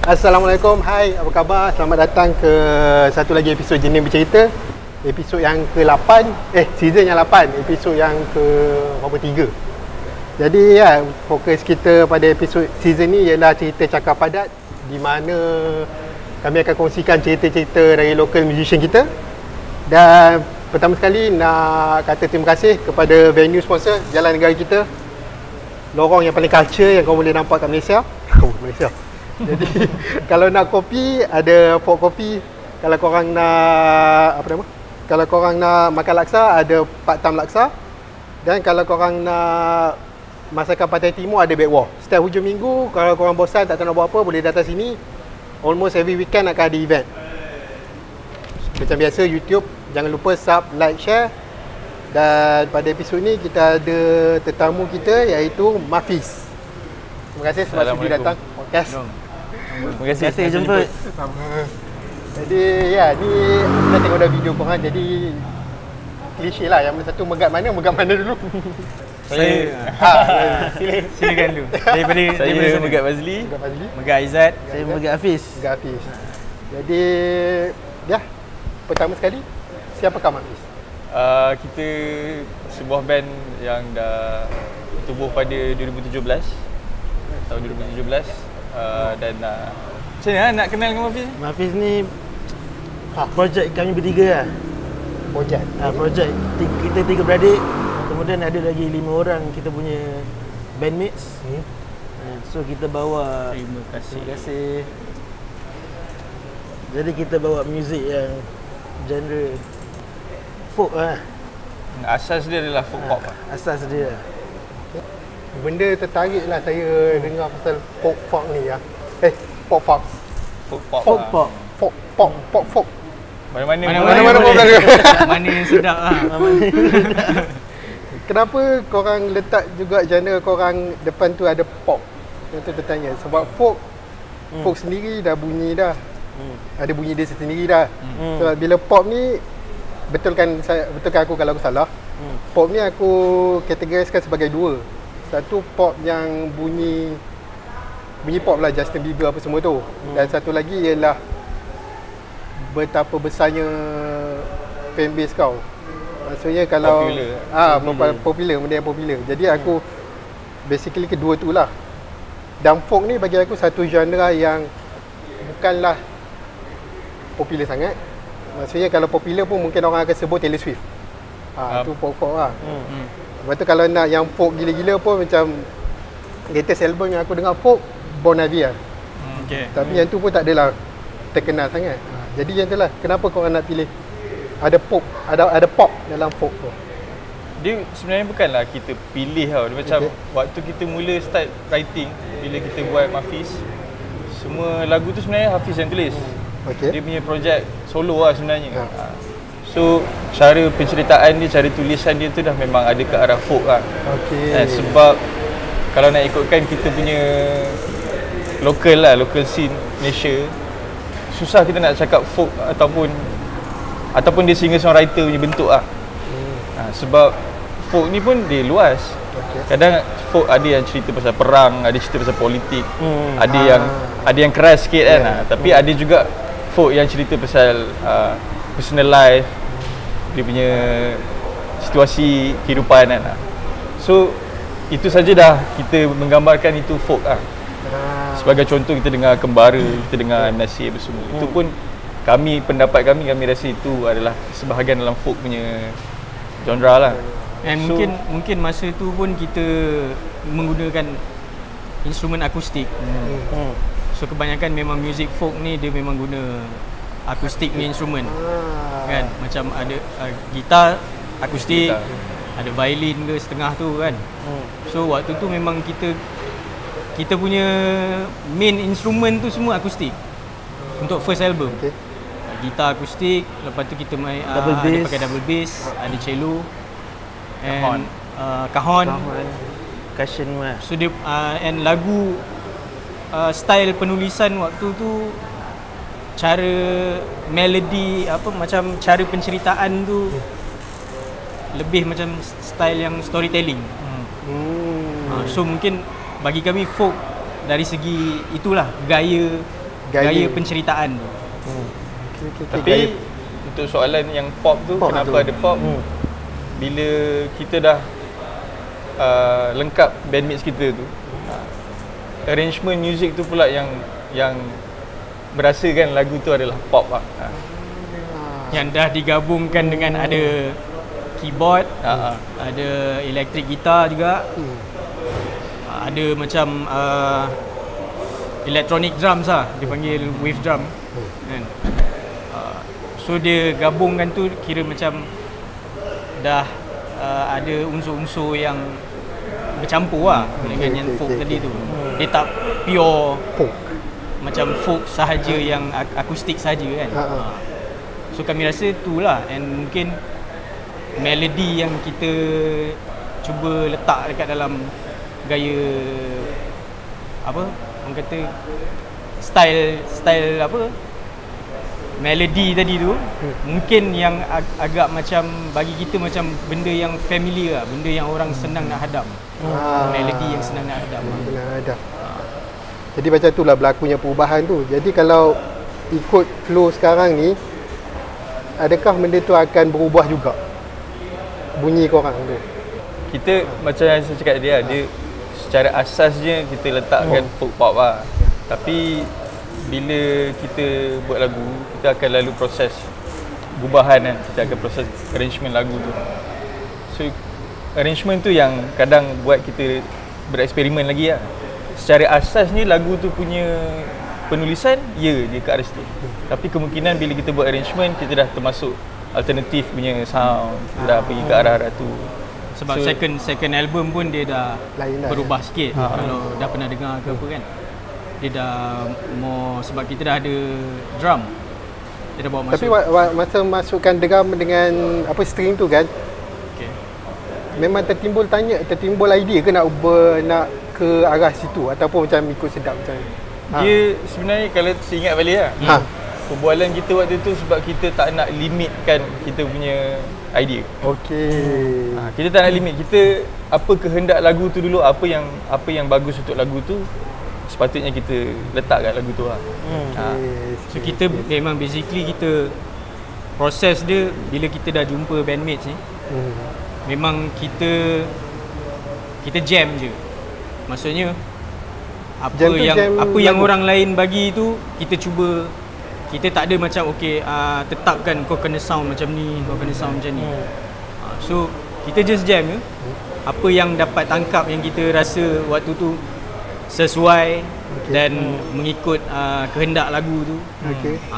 Assalamualaikum, hai, apa khabar? Selamat datang ke satu lagi episod Jenis Bercerita. Episod yang ke-8, season yang 8, episod yang ke-3. Jadi ya, fokus kita pada episod season ni ialah cerita cakap padat, di mana kami akan kongsikan cerita-cerita dari local musician kita. Dan pertama sekali nak kata terima kasih kepada venue sponsor Jalan Negara kita, lorong yang paling culture yang kau boleh nampak kat Malaysia. Malaysia. Jadi kalau nak kopi, ada Fort Kopi. Kalau korang nak kalau korang nak makan laksa, ada Pak Tam Laksa. Dan kalau korang nak masakan Pantai Timur, ada Backwar. Setiap hujung minggu, kalau korang bosan tak tahu nak buat apa, boleh datang sini. Almost every weekend akan ada event. Macam biasa YouTube, jangan lupa sub, like, share. Dan pada episod ni kita ada tetamu kita, iaitu Mafiz. Terima kasih sebab sudi datang podcast. Terima kasih jemput. Sama. Jadi ya, ni aku dah tengok dah video korang, jadi klise lah. Yang satu megat mana dulu? Saya silakan dulu. Saya Megat Fazli, Megat Aizat, saya Megat Hafiz. Jadi ya, pertama sekali, siapakah Mafiz? Kita sebuah band yang dah bertubuh pada 2017. Tahun 2017. Dan macam mana nak kenal dengan Mafiz? Mafiz ni projek kami bertiga lah. Projek kita 3 beradik. Kemudian ada lagi 5 orang kita punya bandmates. So kita bawa, Terima kasih. Jadi kita bawa muzik yang genre folk lah. Asas dia adalah folk pop lah. Asas dia. Benda tertarik lah saya dengar pasal folk ni ya. Folk pop. Mana-mana Mana yang sedap lah. Kenapa korang letak juga genre korang depan tu ada pop? Itu tertanya. Sebab folk sendiri dah bunyi dah. Ada bunyi dia sendiri dah. Sebab bila pop ni, betulkan aku kalau aku salah. Pop ni aku kategoriskan sebagai 2. Satu pop yang bunyi pop lah, Justin Bieber apa semua tu. Dan satu lagi ialah betapa besarnya fanbase kau. Maksudnya kalau popular, benda yang popular. Jadi aku basically kedua tu lah. Dan folk ni bagi aku satu genre yang bukanlah popular sangat. Maksudnya kalau popular pun mungkin orang akan sebut Taylor Swift. Tu folk lah. Lepas tu kalau nak yang folk gila-gila pun macam latest album yang aku dengar folk, Bon Iver. Tapi yang tu pun tak adalah terkenal sangat. Jadi yang tu lah, kenapa korang nak pilih ada pop, ada pop dalam folk tu? Dia sebenarnya bukanlah kita pilih tau. Dia macam waktu kita mula start writing, bila kita buat Mafiz, semua lagu tu sebenarnya Hafiz yang tulis. Dia punya projek solo lah sebenarnya. So cara penceritaan dia, cara tulisan dia tu dah memang ada ke arah folk lah. Sebab kalau nak ikutkan kita punya local scene Malaysia, susah kita nak cakap folk ataupun dia singer-songwriter punya bentuk lah. Sebab folk ni pun dia luas. Kadang folk ada yang cerita pasal perang, ada cerita pasal politik, ada yang keras sikit kan. Tapi ada juga folk yang cerita pasal personal life, dia punya situasi kehidupan kan. So itu saja dah kita menggambarkan itu folk lah. Sebagai contoh, kita dengar Kembara, kita dengar Nasib semua. Itu pun pendapat kami rasa itu adalah sebahagian dalam folk punya genre lah. Dan mungkin masa tu pun kita menggunakan instrumen akustik. So kebanyakan memang music folk ni dia memang guna akustik ni instrumen. Kan, macam ada gitar akustik, ada violin ke setengah tu kan. So waktu tu memang kita punya main instrumen tu semua akustik. Untuk first album. Gitar akustik, lepas tu kita main ada pakai double bass, ada cello and cajon. Cushion mah. So dia and lagu style penulisan waktu tu, cara melody macam cara penceritaan tu lebih macam style yang storytelling. So mungkin bagi kami folk dari segi itulah gaya gaya penceritaan tu. Tapi untuk soalan yang pop tu, kenapa ada pop? Bila kita dah lengkap bandmates kita tu, arrangement music tu pula yang berasakan lagu tu adalah pop lah. Yang dah digabungkan dengan ada keyboard, ada electric guitar juga, ada macam electronic drums lah, dia panggil wave drum kan. So dia gabungkan tu kira macam dah ada unsur-unsur yang bercampur lah dengan yang folk tadi tu. Dia tak pure folk, macam folk sahaja yang akustik sahaja kan. So kami rasa itulah, and mungkin melody yang kita cuba letak dekat dalam gaya apa orang kata style apa melody tadi tu, mungkin yang agak macam bagi kita macam benda yang familiar lah, benda yang orang senang nak hadam. Melody yang senang nak hadam. Jadi macam itulah berlakunya perubahan tu. Jadi kalau ikut flow sekarang ni, adakah benda tu akan berubah juga bunyi korang tu? Kita macam yang saya cakap dia secara asasnya kita letakkan folk pop lah. Tapi bila kita buat lagu, kita akan lalu proses gubahan kan. Kita akan proses arrangement lagu tu. So arrangement tu yang kadang buat kita bereksperimen lagi lah. Secara asasnya lagu tu punya penulisan, dia ke arah situ. Tapi kemungkinan bila kita buat arrangement, kita dah termasuk alternatif punya sound, kita dah pergi ke arah-arah tu. Sebab second album pun dia dah lain berubah sikit. Kalau dah pernah dengar ke apa kan, dia dah more, sebab kita dah ada drum, dia dah bawa masuk. Tapi masa masukkan drum dengan apa string tu kan, memang tertimbul idea ke nak ke arah situ ataupun macam ikut sedap macam ni? Dia sebenarnya kalau saya ingat balik lah, perbualan kita waktu tu sebab kita tak nak limitkan kita punya idea. Kita tak nak limit, kita apa kehendak lagu tu dulu, apa yang bagus untuk lagu tu, sepatutnya kita letak kat lagu tu lah. So kita memang basically kita proses dia bila kita dah jumpa bandmates ni, memang kita jam je. Maksudnya apa yang orang lain bagi tu kita cuba, kita tak ada macam tetapkan kau kena sound macam ni, kau kena sound macam ni. So kita just jam je. Apa yang dapat tangkap yang kita rasa waktu tu sesuai dan mengikut kehendak lagu tu.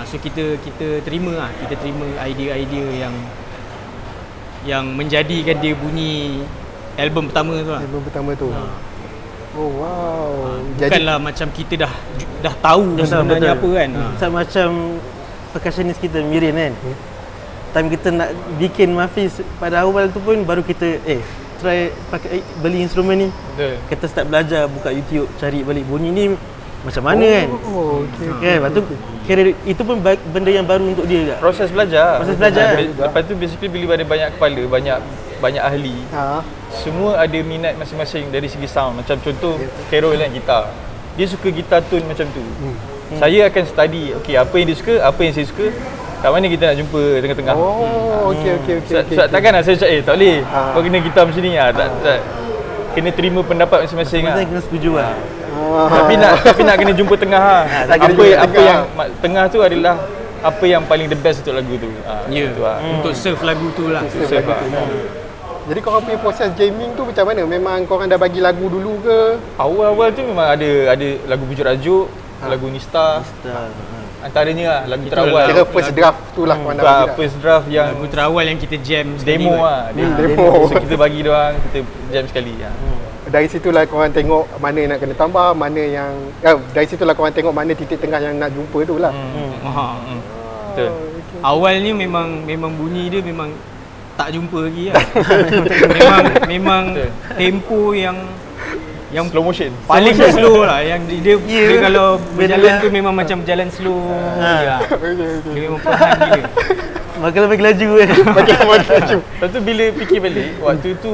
So kita terima lah, kita terima idea-idea yang menjadikan dia bunyi album pertama tu lah. Album pertama tu. Oh wow. Bukanlah macam kita dah tahu sebenarnya apa kan. Macam percussionist kita Mirin kan. Time kita nak bikin Mahfiz pada awal tu pun baru kita try pakai beli instrumen ni. Kita start belajar, buka YouTube, cari balik bunyi ni macam mana kan. Lepas tu kira itu pun benda yang baru untuk dia juga. Proses belajar. Lepas tu basically bila ada banyak kepala, banyak ahli, semua ada minat masing-masing dari segi sound. Macam contoh Carol kan, gitar, dia suka gitar tone macam tu. Saya akan study, apa yang dia suka, apa yang saya suka, kat mana kita nak jumpa tengah-tengah. Sebab takkan lah saya cakap tak boleh kau kena gitar macam ni lah. Tak. Kena terima pendapat masing-masing lah. Kena setuju lah. Tapi nak kena jumpa tengah lah. Apa yang tengah tu adalah apa yang paling the best untuk lagu tu. Untuk serve lagu tu lah. Jadi korang punya proses jamming tu macam mana? Memang korang dah bagi lagu dulu ke? Awal-awal tu memang ada lagu Pujuk Rajuk, lagu Nista. Antaranya lah lagu terawal. Kira first draft tu lah korang dah bagi. First draft yang lagu terawal yang kita jam demo lah. Demo. So kita bagi diorang, kita jam sekali. Dari situlah korang tengok mana nak kena tambah, mana yang dari situlah korang tengok mana titik tengah yang nak jumpa tu lah. Betul. Awalnya memang bunyi dia memang tak jumpa lagi lah. memang tempo yang slow motion paling slow lah, yang dia kalau berjalan tu memang macam berjalan slow je. Dia memang perlahan gila. Makin lebih laju kan. Makin laju. Lepas tu bila fikir balik, waktu tu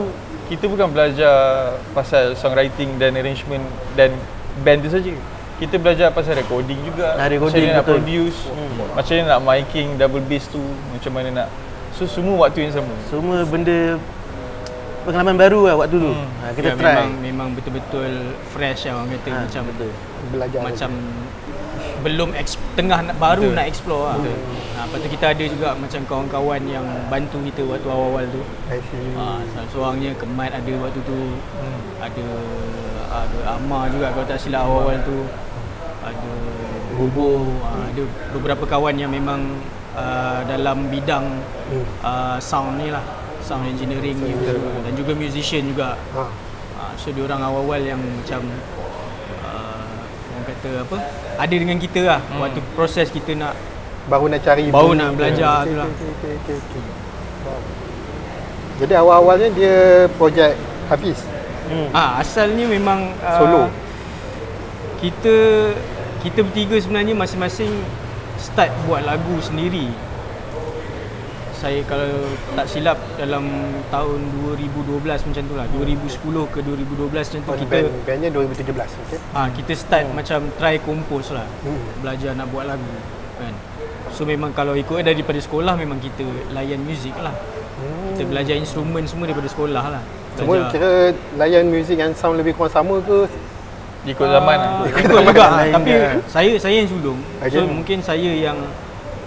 kita bukan belajar pasal songwriting dan arrangement dan band tu saja. kita belajar pasal recording juga. Recording, macam mana nak betul. produce, macam mana nak miking double bass tu, macam mana nak. So semua waktu yang sama. Semua benda pengalaman baru lah waktu tu. Kita try. Memang betul-betul fresh lah orang kata, macam betul. Belajar macam belum tengah baru nak explore lah. Lepas tu kita ada juga macam kawan-kawan yang bantu kita waktu awal-awal tu. I see. Salah seorangnya Kemat ada waktu tu. Ada Amar juga kalau tak silap awal-awal tu. Ada Bobo, ada beberapa kawan yang memang dalam bidang sound ni lah, sound engineering ni, dan juga musician juga. So diorang awal-awal yang macam orang kata apa, ada dengan kita lah waktu proses kita nak Baru nak cari nak belajar tu lah. Okay. Wow. Jadi awal-awalnya dia projek Hafiz. Asalnya memang Solo. Kita bertiga sebenarnya masing-masing start buat lagu sendiri. Saya kalau tak silap dalam tahun 2012 macam tu lah, 2010 ke 2012 macam tu kita bandnya 2017. Okay. kita start macam try compose lah. Belajar nak buat lagu kan. So memang kalau ikut daripada sekolah memang kita layan muzik lah. Kita belajar instrumen semua daripada sekolah lah. Semua kira layan muzik yang sound lebih kurang sama ke? Ikut zaman lah. Ikut juga. Tapi saya yang sulung. Okay. So mungkin saya yang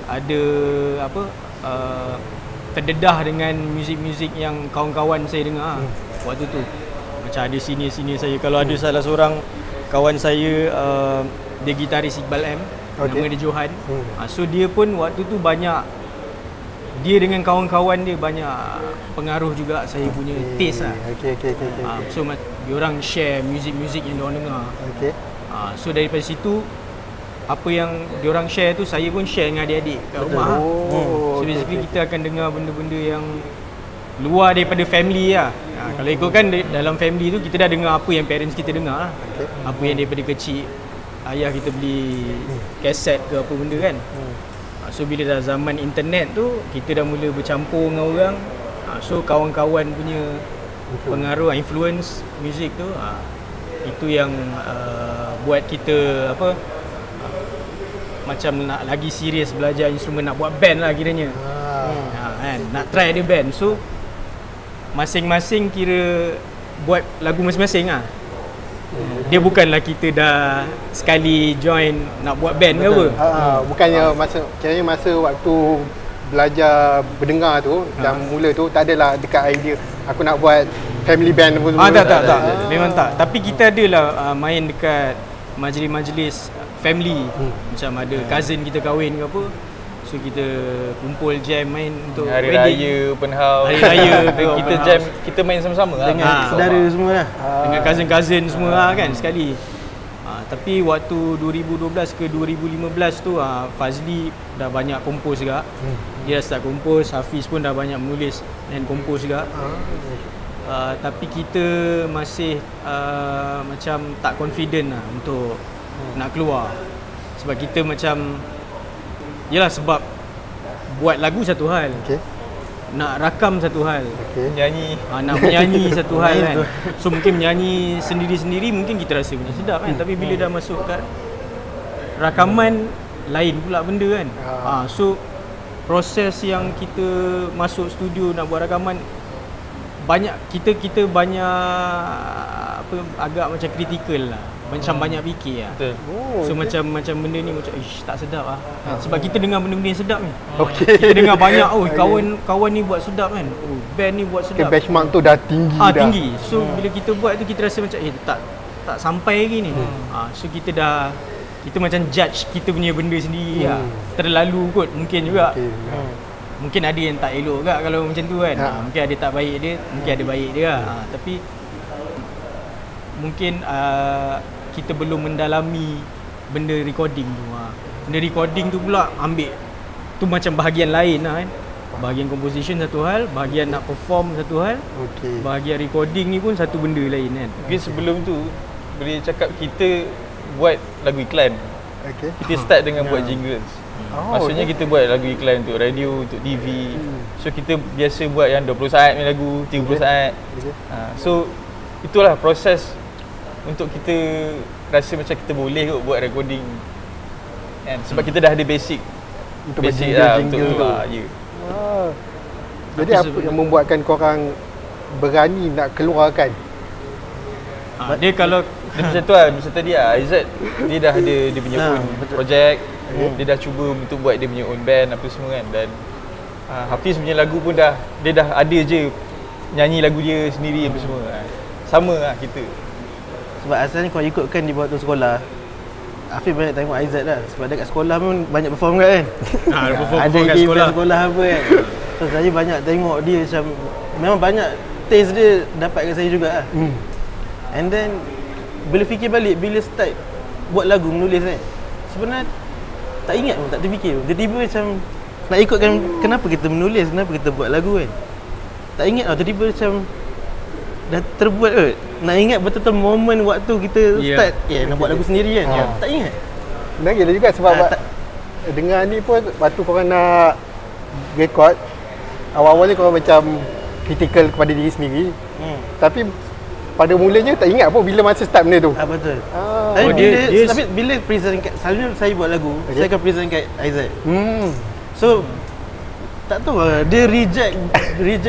ada apa terdedah dengan muzik-muzik yang kawan-kawan saya dengar waktu tu. Macam ada senior-senior saya. Kalau ada salah seorang kawan saya dia gitaris Iqbal M, nama dia Johan. So dia pun waktu tu banyak, dia dengan kawan-kawan dia banyak pengaruh juga saya punya taste lah. Okay. So diorang share muzik-muzik yang diorang dengar. Okay. So daripada situ apa yang diorang share tu saya pun share dengan adik-adik kat rumah. So basically kita akan dengar benda-benda yang luar daripada family lah. Kalau ikutkan dalam family tu kita dah dengar apa yang parents kita dengar lah. Apa yang daripada kecil ayah kita beli kaset ke apa benda kan. So bila dah zaman internet tu kita dah mula bercampur dengan orang. So kawan-kawan punya pengaruh, influence music tu itu yang buat kita apa macam nak lagi serius belajar instrumen, nak buat band lah kiranya. Kan, nak try ada band. So masing-masing kira buat lagu masing-masing lah. Dia bukanlah kita dah sekali join nak buat band ke apa. Bukannya kiranya masa waktu belajar berdengar tu dan mula tu tak adalah dekat idea aku nak buat family band apa semua. Tak. Memang tak. Tapi kita adalah main dekat majlis-majlis family. Macam ada cousin kita kahwin ke apa. So kita kumpul jam main untuk hari wedding. raya, open house. Hari raya kita jam, kita main sama-sama lah. Dengan saudara semua lah. Dengan cousin-cousin semua lah kan sekali. Tapi waktu 2012 ke 2015 tu Fazli dah banyak kompos juga. Dia dah start kompos, Hafiz pun dah banyak menulis dan kompos juga. Tapi kita masih macam tak confident lah untuk nak keluar. Sebab kita macam yelah, sebab buat lagu satu hal, nak rakam satu hal, Nyanyi nak menyanyi satu hal kan. So mungkin menyanyi sendiri-sendiri mungkin kita rasa macam sedap kan. Tapi bila dah masuk kat rakaman lain pula benda kan. So proses yang kita masuk studio nak buat rakaman banyak, kita banyak apa, agak macam kritikal lah. Macam banyak fikir lah. So macam benda ni macam tak sedap lah. Sebab kita dengar benda-benda yang sedap ni. Kita dengar banyak, kawan ni buat sedap kan. Band ni buat sedap. Benchmark tu dah tinggi dah. Tinggi. So bila kita buat tu kita rasa macam tak sampai lagi ni. So kita macam judge kita punya benda sendiri lah. Terlalu kot mungkin juga. Mungkin ada yang tak elok juga kalau macam tu kan. Mungkin ada tak baik dia, mungkin ada baik dia lah. Tapi mungkin kita belum mendalami benda recording tu. Benda recording tu pula ambil tu macam bahagian lain lah kan. Bahagian composition satu hal, bahagian nak perform satu hal, bahagian recording ni pun satu benda lain kan. Mungkin sebelum tu boleh cakap kita buat lagu iklan. Kita start dengan buat jingles. Maksudnya kita buat lagu iklan untuk radio, untuk TV. So kita biasa buat yang 20 saat punya lagu, 30 saat. So itulah proses untuk kita rasa macam kita boleh kot buat recording kan, sebab kita dah ada basic Untuk basic jingle tu. ya. Jadi apa yang membuatkan korang berani nak keluarkan? Dia kalau Dia macam tu lah, macam tadi lah, Aizat dia dah ada dia punya own project, dia dah cuba untuk buat dia punya own band apa semua kan. Dan Hafiz punya lagu pun dia dah ada je nyanyi lagu dia sendiri apa semua. Sama lah kita. Sebab asalnya kalau ikutkan di waktu sekolah, Hafiz banyak tengok Aizat lah. Sebab dekat sekolah pun banyak perform kan. ada perform Ada kat event sekolah. sekolah apa kan. So saya banyak tengok dia macam, memang banyak taste dia dapat kat saya juga lah. And then bila fikir balik, bila start buat lagu, menulis kan, sebenarnya tak ingat pun, tak terfikir pun. Tiba-tiba macam nak ikutkan kenapa kita menulis, kenapa kita buat lagu kan. Tak ingat tau, tiba-tiba macam dah terbuat kot. Nak ingat betul-betul momen waktu kita start nak buat lagu sendiri kan. Tak ingat. Benar gila juga sebab dengar ni pun waktu korang nak record, awal-awalnya korang macam critical kepada diri sendiri. Tapi pada mulanya tak ingat pun bila masa start benda tu. Betul. dia Tapi bila present kat, selalunya saya buat lagu, saya akan present kat Aizat. So tak tahu lah, dia reject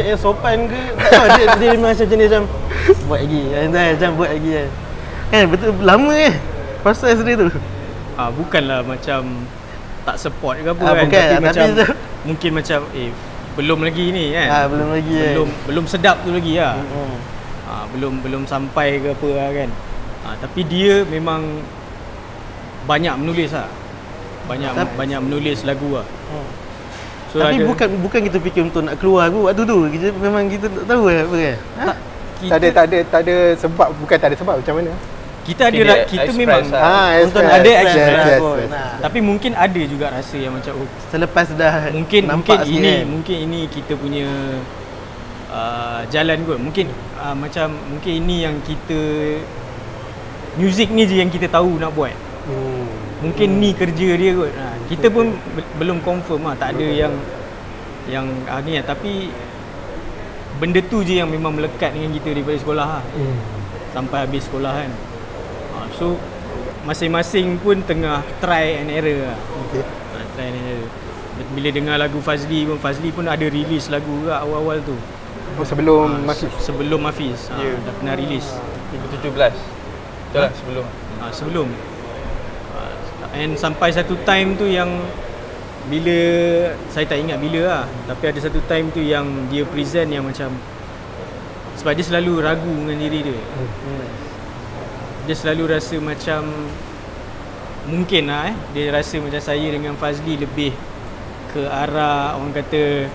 yang sopan ke, tak tahu. Dia macam jenis macam buat lagi, macam buat lagi kan. Betul, lama proses dia tu. Bukanlah macam tak support ke apa kan, bukan, tapi macam tapi mungkin macam belum lagi ni kan. Belum lagi belum sedap tu lagi lah. Belum sampai ke apa lah kan. Tapi dia memang banyak menulis lah. Banyak menulis lagu lah. So tapi bukan kita fikir untuk nak keluar lagu waktu tu. Memang kita tak tahu apa kan. Tak ada sebab, bukan tak ada sebab, macam mana? Kita memang untuk ada express. Yes. Tapi mungkin ada juga rasa yang macam selepas dah mungkin nampak mungkin ini kita punya jalan kot. Mungkin mungkin ini yang kita, muzik ni je yang kita tahu nak buat. Mungkin ni kerja dia kot. Kita pun belum confirm lah, tak ada yang ni lah. Tapi benda tu je yang memang melekat dengan kita daripada sekolah lah. Sampai habis sekolah kan. So masing-masing pun tengah try and error lah. Try and error. Bila dengar lagu Fazli pun ada release lagu ke awal-awal tu. Sebelum Hafiz. Sebelum Hafiz. Dah pernah release 2017. Betul lah, sebelum. Sebelum. And sampai satu time tu yang bila, saya tak ingat bila lah, tapi ada satu time tu yang dia present yang macam, sebab dia selalu ragu dengan diri dia. Dia selalu rasa macam, mungkin lah dia rasa macam saya dengan Fazli lebih ke arah, orang kata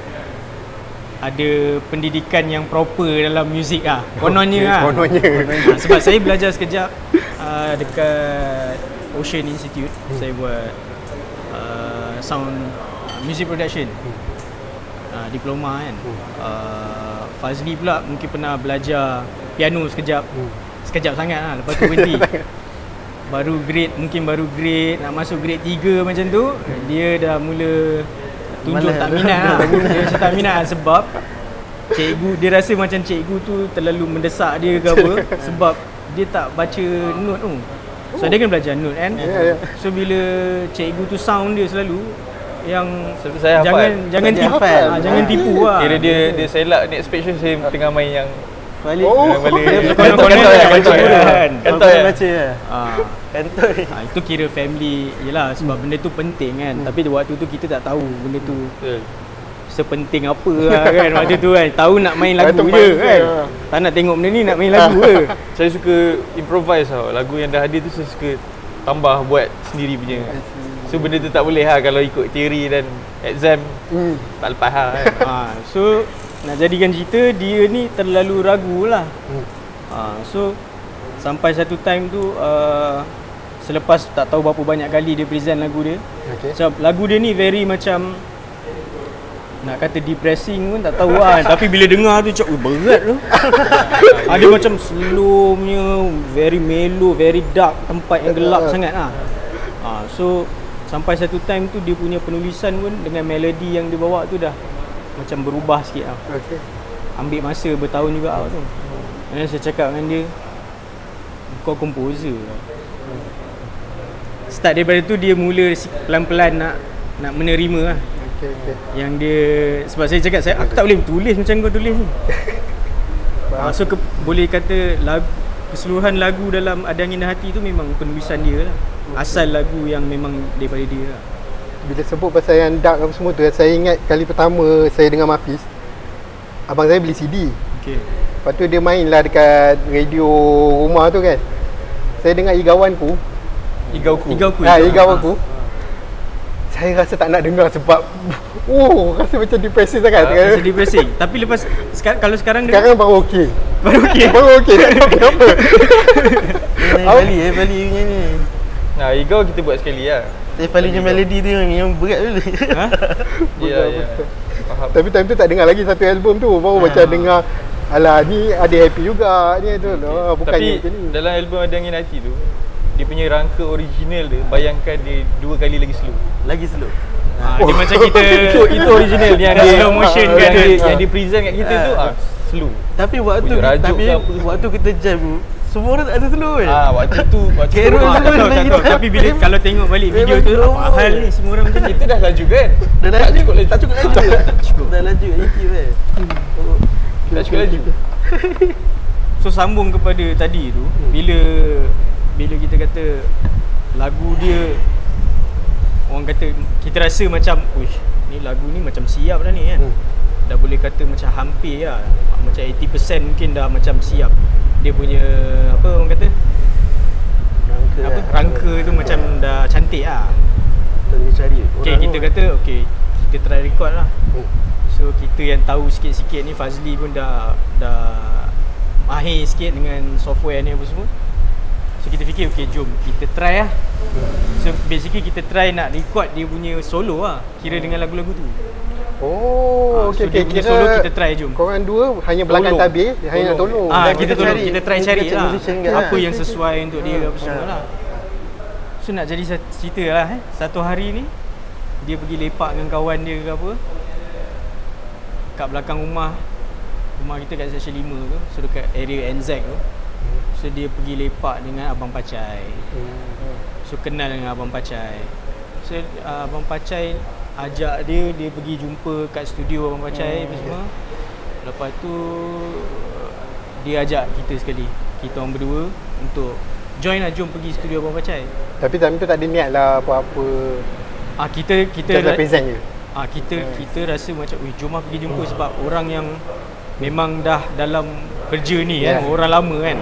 ada pendidikan yang proper dalam muzik lah. Kononnya lah. Sebab saya belajar sekejap dekat Ocean Institute. Saya buat sound music production, diploma kan. Fazli pula mungkin pernah belajar piano sekejap. Sekejap sangat lah, lepas tu berhenti. baru grade nak masuk grade 3 macam tu, dia dah mula tunjuk tak minat lah. Dia macam tak minat lah, sebab cikgu, dia rasa macam cikgu tu terlalu mendesak dia ke apa. Sebab dia tak baca note tu. So dia kan belajar note kan. So bila cikgu tu sound dia selalu yang saya jangan tipu, jangan tipu lah. Kira dia selak next page tu, saya tengah main yang balik. Kantoi baca. Kantoi. Itu kira family, yelah, sebab benda tu penting kan. Tapi waktu tu kita tak tahu benda tu sepenting apa lah kan. Waktu tu kan tahu nak main lagu je kan. Tak nak tengok benda ni, nak main lagu ke. Saya suka improvise tau. Lagu yang dah ada tu saya suka tambah buat sendiri punya. So benda tu tak boleh lah kalau ikut teori dan exam tak lepas lah kan. So nak jadikan cerita, dia ni terlalu ragu lah. So sampai satu time tu selepas tak tahu berapa banyak kali dia present lagu dia. So lagu dia ni very macam, nak kata depressing pun tak tahu lah. Tapi bila dengar tu cak, berat tu. Ada macam slownya, very mellow, very dark, tempat yang gelap sangat lah. So sampai satu time tu dia punya penulisan pun dengan melodi yang dia bawa tu dah macam berubah sikit lah. Ambil masa bertahun juga lah tu. Dan saya cakap dengan dia, kau komposer. Start daripada tu dia mula pelan-pelan nak menerima lah. Okay. Yang dia, sebab saya cakap aku tak boleh tulis macam kau tulis ni. So boleh kata keseluruhan lagu dalam Ada Angin dan Hati tu memang penulisan dia lah. Asal lagu yang memang daripada dia lah. Bila sebut pasal yang dark apa semua tu, saya ingat kali pertama saya dengar Mafiz, abang saya beli CD. Okay. Lepas tu dia main lah dekat radio rumah tu kan. Saya dengar Igawanku. Igauku. Saya rasa tak nak dengar sebab rasa macam depresi sangat. Rasa depresi. Tapi lepas kalau sekarang baru okey. Baru okey. Tak tahu kenapa. Bali punya ni. Igau kita buat sekali lah. Bali punya melody tu yang berat dulu. Ya. Faham. Tapi time tu tak dengar lagi satu album tu. Baru macam dengar, alah ni ada happy juga ni tu. Bukannya Tapi dalam album Ada Angin Hati tu, dia punya rangka original dia, bayangkan dia 2 kali lagi slow. Dia macam kita itu original yang dia slow motion kan, yang dia present kat kita tu slow. Tapi waktu kita jam semua orang tak ada slow kan. Waktu tu Carol tak tahu. Tapi bila kalau tengok balik video tu, apa hal ni semua orang macam ni. Itu dah laju kan? Tak cukup laju. Dah laju kat YouTube kan. Tak cukup laju. So sambung kepada tadi tu, bila kita kata lagu dia, orang kata kita rasa macam ni lagu ni macam siap dah ni kan. Dah boleh kata macam hampir lah, macam 80% mungkin dah macam siap. Dia punya apa orang kata rangka tu macam dah cantik lah. Kita cari kita kata kita try record lah. So kita yang tahu sikit-sikit ni, Fazli pun dah mahir sikit dengan software ni apa semua. So kita fikir jom kita try lah. So basically kita try nak record dia punya solo lah, kira dengan lagu-lagu tu. So dia punya solo kita try jom. Korang dua hanya belakang tabir, hanya nak tolong. Kita try cari lah apa yang lah. sesuai untuk dia apa semua lah. So nak jadi cerita lah satu hari ni dia pergi lepak dengan kawan dia ke apa kat belakang rumah kita kat Seksyen 5 tu. So dekat area NZ tu. So dia pergi lepak dengan Abang Pacai. So kenal dengan Abang Pacai. So Abang Pacai ajak dia pergi jumpa kat studio Abang Pacai apa semua. Lepas tu dia ajak kita sekali, kita orang berdua untuk join lah, jom pergi studio Abang Pacai. Tapi time tu tak ada niat lah apa-apa. Kita represent je. Kita rasa macam jom lah pergi jumpa sebab orang yang memang dah dalam kerja ni kan, orang lama kan.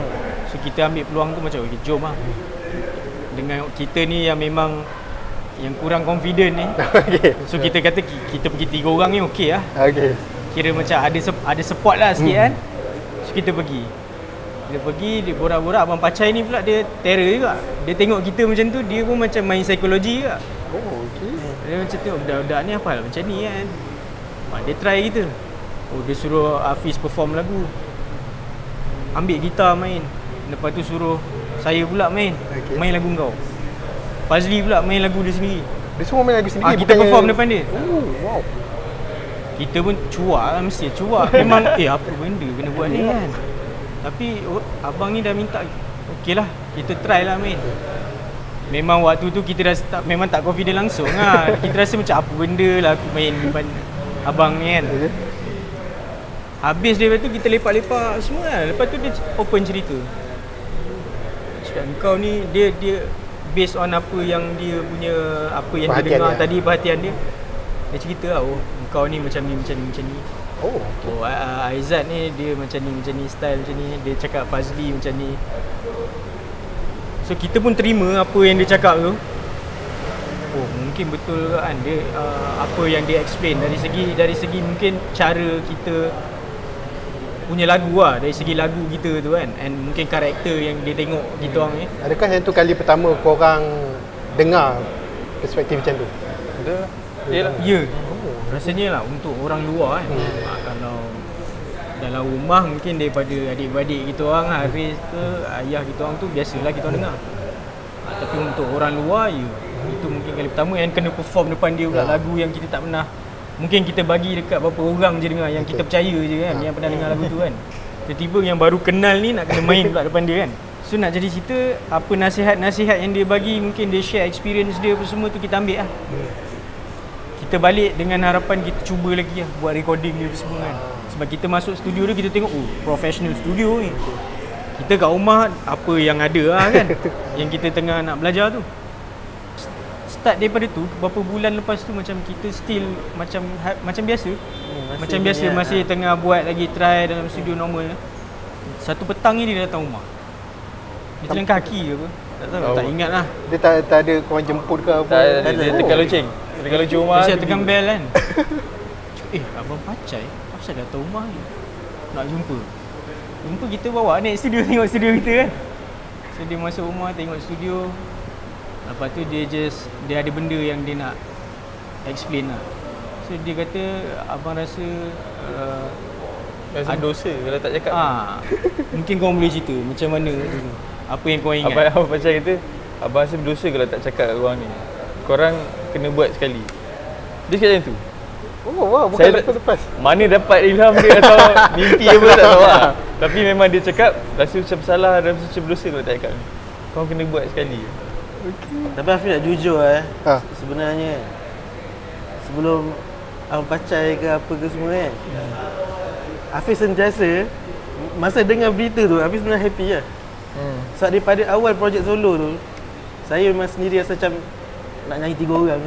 So kita ambil peluang tu macam jom lah. Dengan kita ni yang memang yang kurang confident ni. So kita kata kita pergi 3 orang ni okey lah. Kira macam ada support lah sikit kan. So kita pergi. Dia borak-borak. Abang Pacai ni pula dia terror juga. Dia tengok kita macam tu, dia pun macam main psikologi juga. Dia macam tu, budak-budak ni apa lah macam ni kan. Dia try kita. Dia suruh Hafiz perform lagu, ambil gitar main. Lepas tu suruh saya pula main lagu kau. Fazli pula main lagu dia sendiri. Dia semua main lagu sendiri. Kita perform depan dia. Wow. Kita pun cuak lah, mesti cuak. Memang apa benda kena buat ni kan. Tapi abang ni dah minta, okey lah kita try lah main. Memang waktu tu kita rasa memang tak confident langsung lah. Kita rasa macam apa benda lah aku main depan abang ni kan. Habis daripada tu kita lepak-lepak semua lah. Lepas tu dia open cerita. Cakap kau ni dia based on apa yang dia punya, apa yang dia dengar tadi, perhatian dia. Dia cerita lah, kau ni macam ni. Aizat ni dia macam ni, style macam ni. Dia cakap Fazli macam ni. So kita pun terima apa yang dia cakap tu. Mungkin betul kan dia apa yang dia explain dari segi mungkin cara kita punya lagu lah, dari segi lagu kita tu kan, and mungkin karakter yang dia tengok kita orang ni. Adakah yang tu kali pertama korang dengar perspektif macam tu? Ya. Rasanya lah untuk orang luar kan. Kalau dalam rumah mungkin daripada adik-beradik kita orang, Haris ke ayah kita orang tu biasalah kita orang dengar. Tapi untuk orang luar itu mungkin kali pertama yang kena perform depan dia pula lagu yang kita tak pernah. Mungkin kita bagi dekat berapa orang je dengar, yang kita percaya je kan, yang pernah dengar lagu tu kan. Tiba-tiba yang baru kenal ni nak kena main pula depan dia kan. So nak jadi cerita, apa nasihat-nasihat yang dia bagi, mungkin dia share experience dia apa semua tu kita ambil lah. Kita balik dengan harapan kita cuba lagi lah buat recording dia apa semua kan. Sebab kita masuk studio dia, kita tengok professional studio ni. Kita kat rumah apa yang ada lah kan. Yang kita tengah nak belajar tu. Start daripada tu, beberapa bulan lepas tu macam kita still macam biasa. Macam biasa masih tengah buat lagi, try dalam studio normal. Satu petang ni dia datang rumah. Dia jalan kaki ke apa? Tak tahu, tak ingat lah. Dia tak ada korang jemput ke apa? Tak ada. Dia tekan loceng. Dia tekan loceng rumah. Dia tekan bell kan. Abang Pacai, apa pasal datang rumah ni? Nak jumpa. Kita bawa naik studio, tengok studio kita kan. So dia masuk rumah tengok studio. Lepas tu dia ada benda yang dia nak explain lah. So dia kata abang rasa rasa dosa kalau tak cakap. Mungkin korang boleh cerita macam mana apa yang korang ingat. Abang Pacai kata abang rasa berdosa kalau tak cakap kat korang ni. Korang kena buat sekali. Dia cakap macam tu. Oh wow, bukan lepas-lepas. Mana dapat ilham dia atau mimpi apa tak tahu lah. Tapi memang dia cakap rasa macam salah dan rasa macam berdosa kalau tak cakap ni. Korang kena buat sekali. Tapi Hafiz nak jujur sebenarnya sebelum Abang Pacai ke apa ke semua kan, Hafiz sentiasa masa dengar berita tu Hafiz sebenarnya happy lah. Sebab daripada awal projek solo tu saya memang sendiri rasa macam nak nyanyi 3 orang.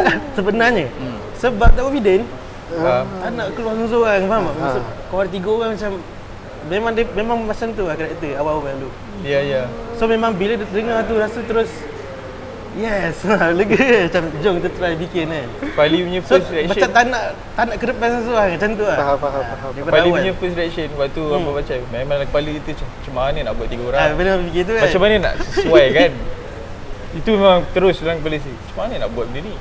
Tak sebenarnya. Sebab tak confident. Tak nak keluar seorang, faham tak? Maksud kau ada 3 orang macam memang macam tu lah karakter awal-awal dulu. Ya. So memang bila dia dengar tu rasa terus yes, lega macam jom kita try bikin kan. Fali punya first reaction Macam tak nak ke depan seseorang macam tu lah. Faham. Fali punya first reaction waktu Abang Pacai memang kepala kita macam mana nak buat 3 orang. Benar fikir tu kan. Macam mana nak sesuai kan. Itu memang terus dalam kepala saya. Macam mana nak buat benda ni?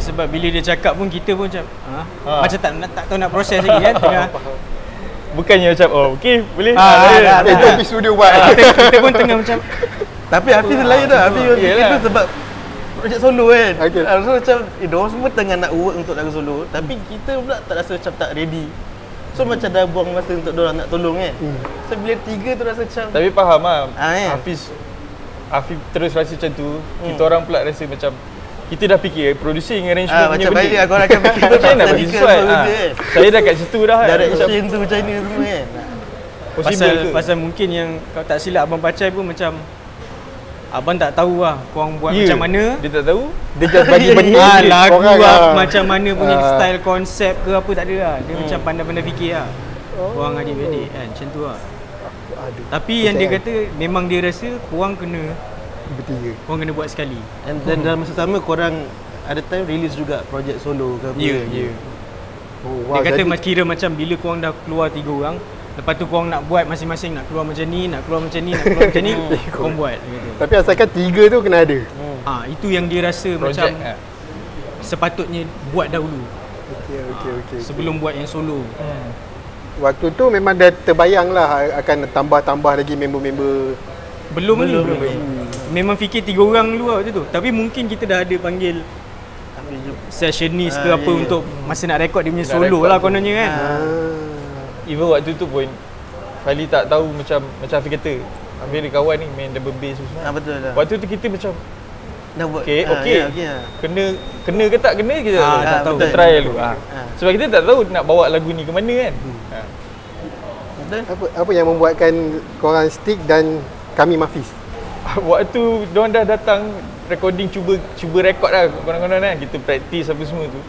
Sebab bila dia cakap pun kita pun macam macam tak tahu nak proses lagi kan tengah. Bukannya macam okey boleh. Itu di studio buat. Kita pun tengah macam. Tapi Hafiz lain dah. Hafiz itu sebab projek solo kan. So macam diorang semua tengah nak work untuk lagu solo, tapi kita pula tak rasa macam tak ready. So macam dah buang masa untuk diorang nak tolong kan. So bila 3 tu rasa macam Tapi faham lah kan? Hafiz terus rasa macam tu. Kita orang pula rasa macam kita dah fikir producing arrangement punya macam benda. baik korang akan fikir macam mana nak bagi sesuai. Saya dah kat situ dah. Direction tu macam ni semua kan. Pasal mungkin yang kau tak silap Abang Pacai pun macam abang tak tahu lah korang buat macam mana. Dia tak tahu. Dia just bagi benda lagu macam mana punya style konsep ke apa tak ada lah. Dia macam pandai-pandai fikir lah. Korang adik-adik kan macam tu lah. Tapi yang dia kata memang dia rasa korang kena bertiga. Korang kena buat sekali. Dan dalam masa sama korang ada time release juga projek solo ke apa. Ya. Dia kata kira macam bila korang dah keluar 3 orang, lepas tu korang nak buat masing-masing, nak keluar macam ni, nak keluar macam ni, korang buat gitu. Tapi asalkan 3 tu kena ada. Itu yang dia rasa macam sepatutnya buat dahulu. Okey. Sebelum buat yang solo. Waktu tu memang dah terbayang lah akan tambah lagi member-member. Belum. Memang fikir 3 orang dulu lah waktu tu. Tapi mungkin kita dah ada panggil sessionist ke apa untuk masa nak rekod dia punya solo lah kononnya kan. Even waktu tu pun Fali tak tahu macam Hafiz kata Hafiz ada kawan ni main double bass semua. Betul lah. Waktu tu kita macam dah buat okey. Kena ke tak kena kita tak tahu. Kita try dulu. Sebab kita tak tahu nak bawa lagu ni ke mana kan. Apa yang membuatkan korang stick dan kami Mafiz? Waktu diorang dah datang recording cuba rekod lah konon-konon kan. Kita practice apa semua tu.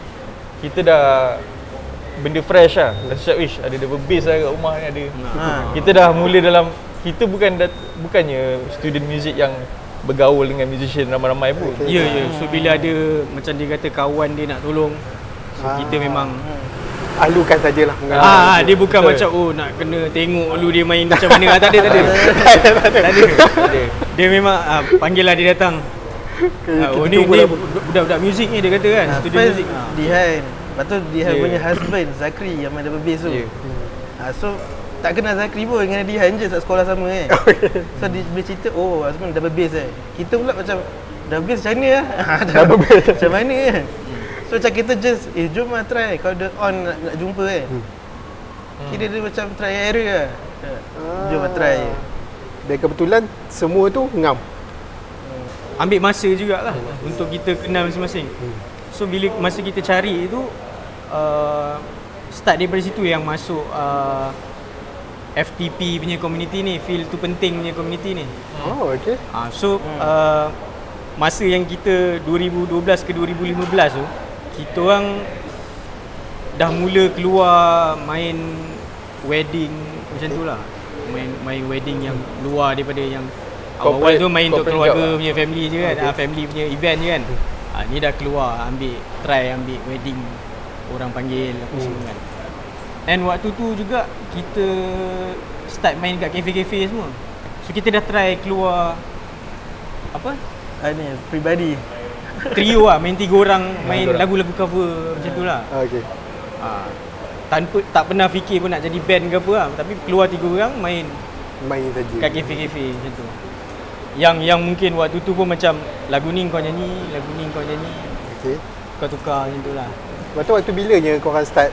Kita dah benda fresh lah. Dah siap ada double bass lah kat rumah ni ada. Kita dah mula dalam kita bukannya student music yang bergaul dengan musician ramai-ramai pun. Ya. So bila ada macam dia kata kawan dia nak tolong, so kita memang alukan sajalah. Dia bukan macam nak kena tengok dulu dia main macam mana. Tak ada. Dia memang panggil lah dia datang. Ni budak-budak muzik ni dia kata kan, studio muzik. Dihan. Lepas tu Dihan punya husband Zakri yang main double bass tu. So tak kenal Zakri pun dengan Dihan je, tak sekolah sama kan. So dia cerita husband double bass Kita pula macam double bass macam mana lah. Double bass macam mana kan. So macam kita just jom lah try. Kalau dia on nak jumpa kan. Kira dia macam try error lah. Jom lah try. Dan kebetulan semua tu ngam. Ambil masa jugalah untuk kita kenal masing-masing. So bila masa kita cari itu start daripada situ yang masuk FTP punya community ni, feel tu penting punya community ni. Oh, okey. So masa yang kita 2012 ke 2015 tu, kita orang dah mula keluar main wedding macam tu lah. Main wedding yang luar daripada yang awal tu main untuk keluarga punya family je kan. Family punya event je kan. Ni dah keluar ambil wedding, orang panggil apa semua kan. And waktu tu juga kita start main kat kafe-kafe semua. So kita dah try keluar apa? Ni peribadi. Trio lah, main 3 orang main lagu-lagu cover macam tu lah. Okey. Tanpa tak pernah fikir pun nak jadi band ke apa lah. Tapi keluar 3 orang main saja kat kafe-kafe macam tu. Yang mungkin waktu tu pun macam lagu ni kau nyanyi, lagu ni kau nyanyi. Okey. Kau tukar macam tu lah. Waktu bilanya korang start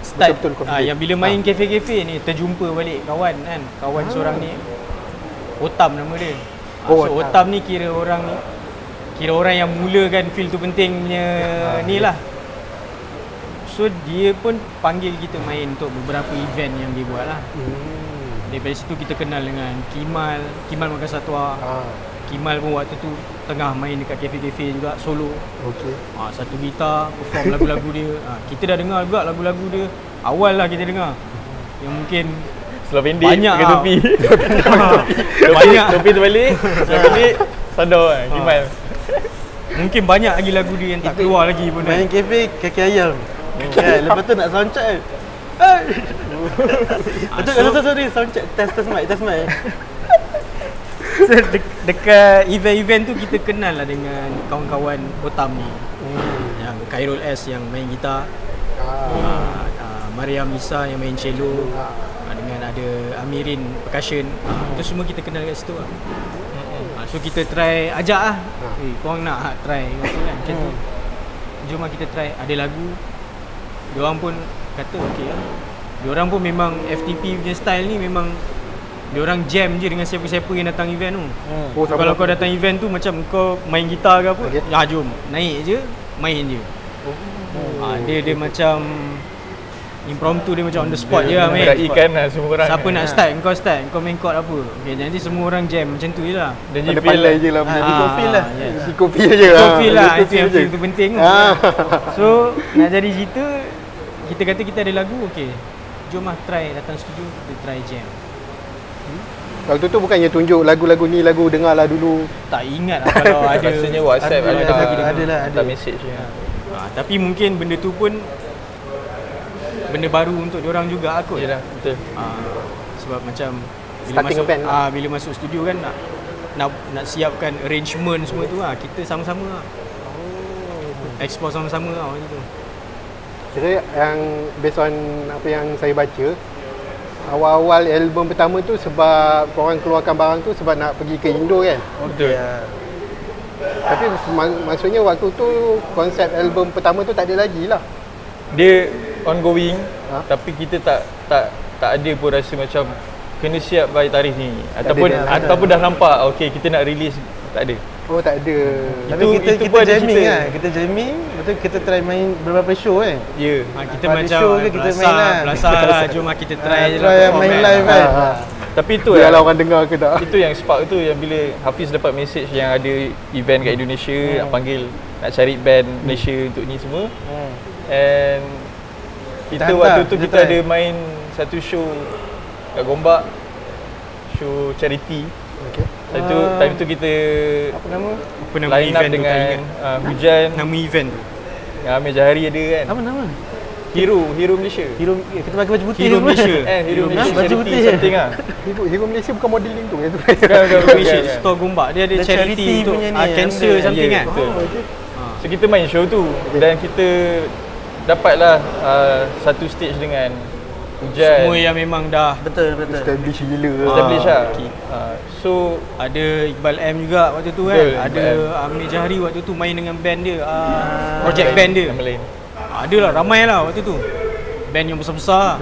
betul-betul confident? Yang bila main kafe-kafe ni terjumpa balik kawan kan. Kawan seorang ni Otam nama dia. So Otam ni kira orang yang mulakan feel tu penting punya ni lah. So dia pun panggil kita main untuk beberapa event yang dia buat lah. Daripada situ kita kenal dengan Kimal Makan Satwa. Kimal pun waktu tu tengah main dekat kafe-kafe juga solo. Okey. Satu gitar perform lagu-lagu dia. Kita dah dengar juga lagu-lagu dia. Awal lah kita dengar. Yang mungkin Setelah pendek banyak pakai topi. Banyak. Topi terbalik. Setelah pendek sadar kan Kimal. Mungkin banyak lagi lagu dia yang tak keluar lagi pun. Main kafe kaki ayam. Lepas tu nak soundcheck kan. Sorry, soundcheck, test mic. So, dekat event-event tu kita kenal lah dengan kawan-kawan Otam ni. Yang Khairul S yang main gitar. Mariam Isa yang main cello. Dengan ada Amirin percussion. Itu semua kita kenal kat situ lah. So kita try ajak lah. Korang nak try kan macam tu. Jom lah kita try. Ada lagu. Diorang pun kata okey lah. Diorang pun memang FTP punya style ni memang diorang jam je dengan siapa-siapa yang datang event tu. So, kalau kau datang event tu macam kau main gitar ke apa, jom naik je, main je. Dia macam impromptu, dia macam on the spot je lah main. Ikan lah semua orang. Siapa nak start, kau main chord apa. Okay, nanti semua orang jam macam tu je lah. Dan Dia pandai je lah. Feel lah. Kopi je lah. Itu yang feel tu penting. So nak jadi cerita, kita kata kita ada lagu, okey. Jom lah try datang studio, kita try jam. Waktu tu bukannya tunjuk lagu-lagu ni, lagu dengarlah dulu. Tak ingat lah kalau ada. Rasanya WhatsApp ada message je. Tapi mungkin benda tu pun benda baru untuk diorang juga kot. Yalah, betul. Sebab macam bila masuk studio kan nak siapkan arrangement semua tu lah. Kita sama-sama lah. Explore sama-sama lah macam tu. Kira yang based on apa yang saya baca, awal-awal album pertama tu sebab korang keluarkan barang tu sebab nak pergi ke Indo kan? Betul. Tapi maksudnya waktu tu konsep album pertama tu tak ada lagi lah. Dia ongoing, tapi kita tak ada pun rasa macam kena siap by tarikh ni ataupun dah nampak okey kita nak release, tak ada. Oh, tak ada. Tapi kita jamming lah. Kita jamming, betul kita try main beberapa show kan. Ya. Kita macam show ke kita main lah. Jom lah kita try je lah. Try main live kan. Tapi tu biarlah orang dengar ke tak. Itu yang spark tu, yang bila Hafiz dapat message yang ada event kat Indonesia, nak panggil, nak cari band Malaysia untuk ni semua. And kita waktu tu kita ada main satu show kat Gombak, show charity. Time tu kita apa nama line up dengan Hujan, nama event tu. Amir Jahari ada kan. Apa nama? Hero Malaysia. Kita pakai baju putih. Hero Malaysia. Hero Malaysia baju putih something ah. Hero Malaysia bukan modeling tu yang tu. Hero Malaysia store Gombak. Dia ada charity untuk cancer something kan. So kita main show tu dan kita dapatlah satu stage dengan Hujan. Semua yang memang dah betul Establish gila. Establish lah. So ada Iqbal M juga waktu tu kan. Betul, ada Amir Jahari waktu tu main dengan band dia, project band dia. Adalah ramai lah waktu tu. Band yang besar-besar.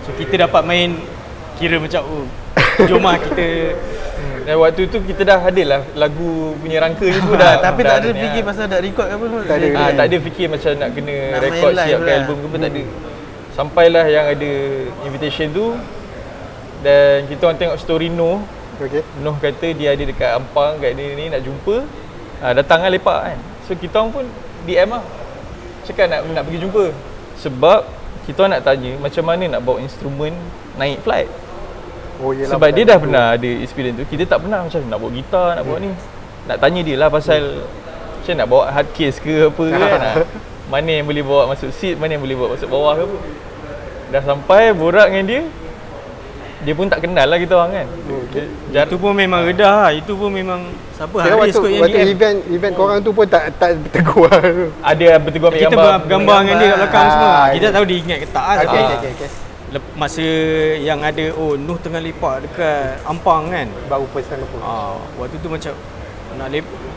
So kita dapat main, kira macam jom lah kita. Dan waktu tu kita dah ada lah lagu punya rangka ni pun dah. Tapi dah tak ada ni fikir lah. pasal nak record ke apa semua. Tak ada. Tak ada fikir macam nak kena Nak record main live siapkan lah. album ke apa, tak ada. Sampailah yang ada invitation tu, dan kita orang tengok story Noh. Okey. Noh kata dia ada dekat Ampang, kat ni nak jumpa. Datang lah lepak kan. So kita orang pun DM lah, cakap nak pergi jumpa. Sebab kita orang nak tanya macam mana nak bawa instrumen naik flight. Oh yelah. Sebab dia dah pernah ada experience tu. Kita tak pernah macam nak bawa gitar, nak bawa ni. Nak tanya dia lah pasal macam nak bawa hard case ke apa kan. Mana yang boleh bawa masuk seat, mana yang boleh bawa masuk bawah ke apa. Dah sampai borak dengan dia. Dia pun tak kenal lah kita orang kan. Itu pun memang redah lah. Itu pun memang siapa Kira Haris kot yang waktu DM. event korang tu pun tak bertegur lah. Ada bertegur ambil Kita bergambar dengan dia kat belakang semua. Kita tak tahu dia ingat ke tak lah. Okay. Masa yang ada Noh tengah lepak dekat Ampang kan. Baru first time apa. Waktu tu macam nak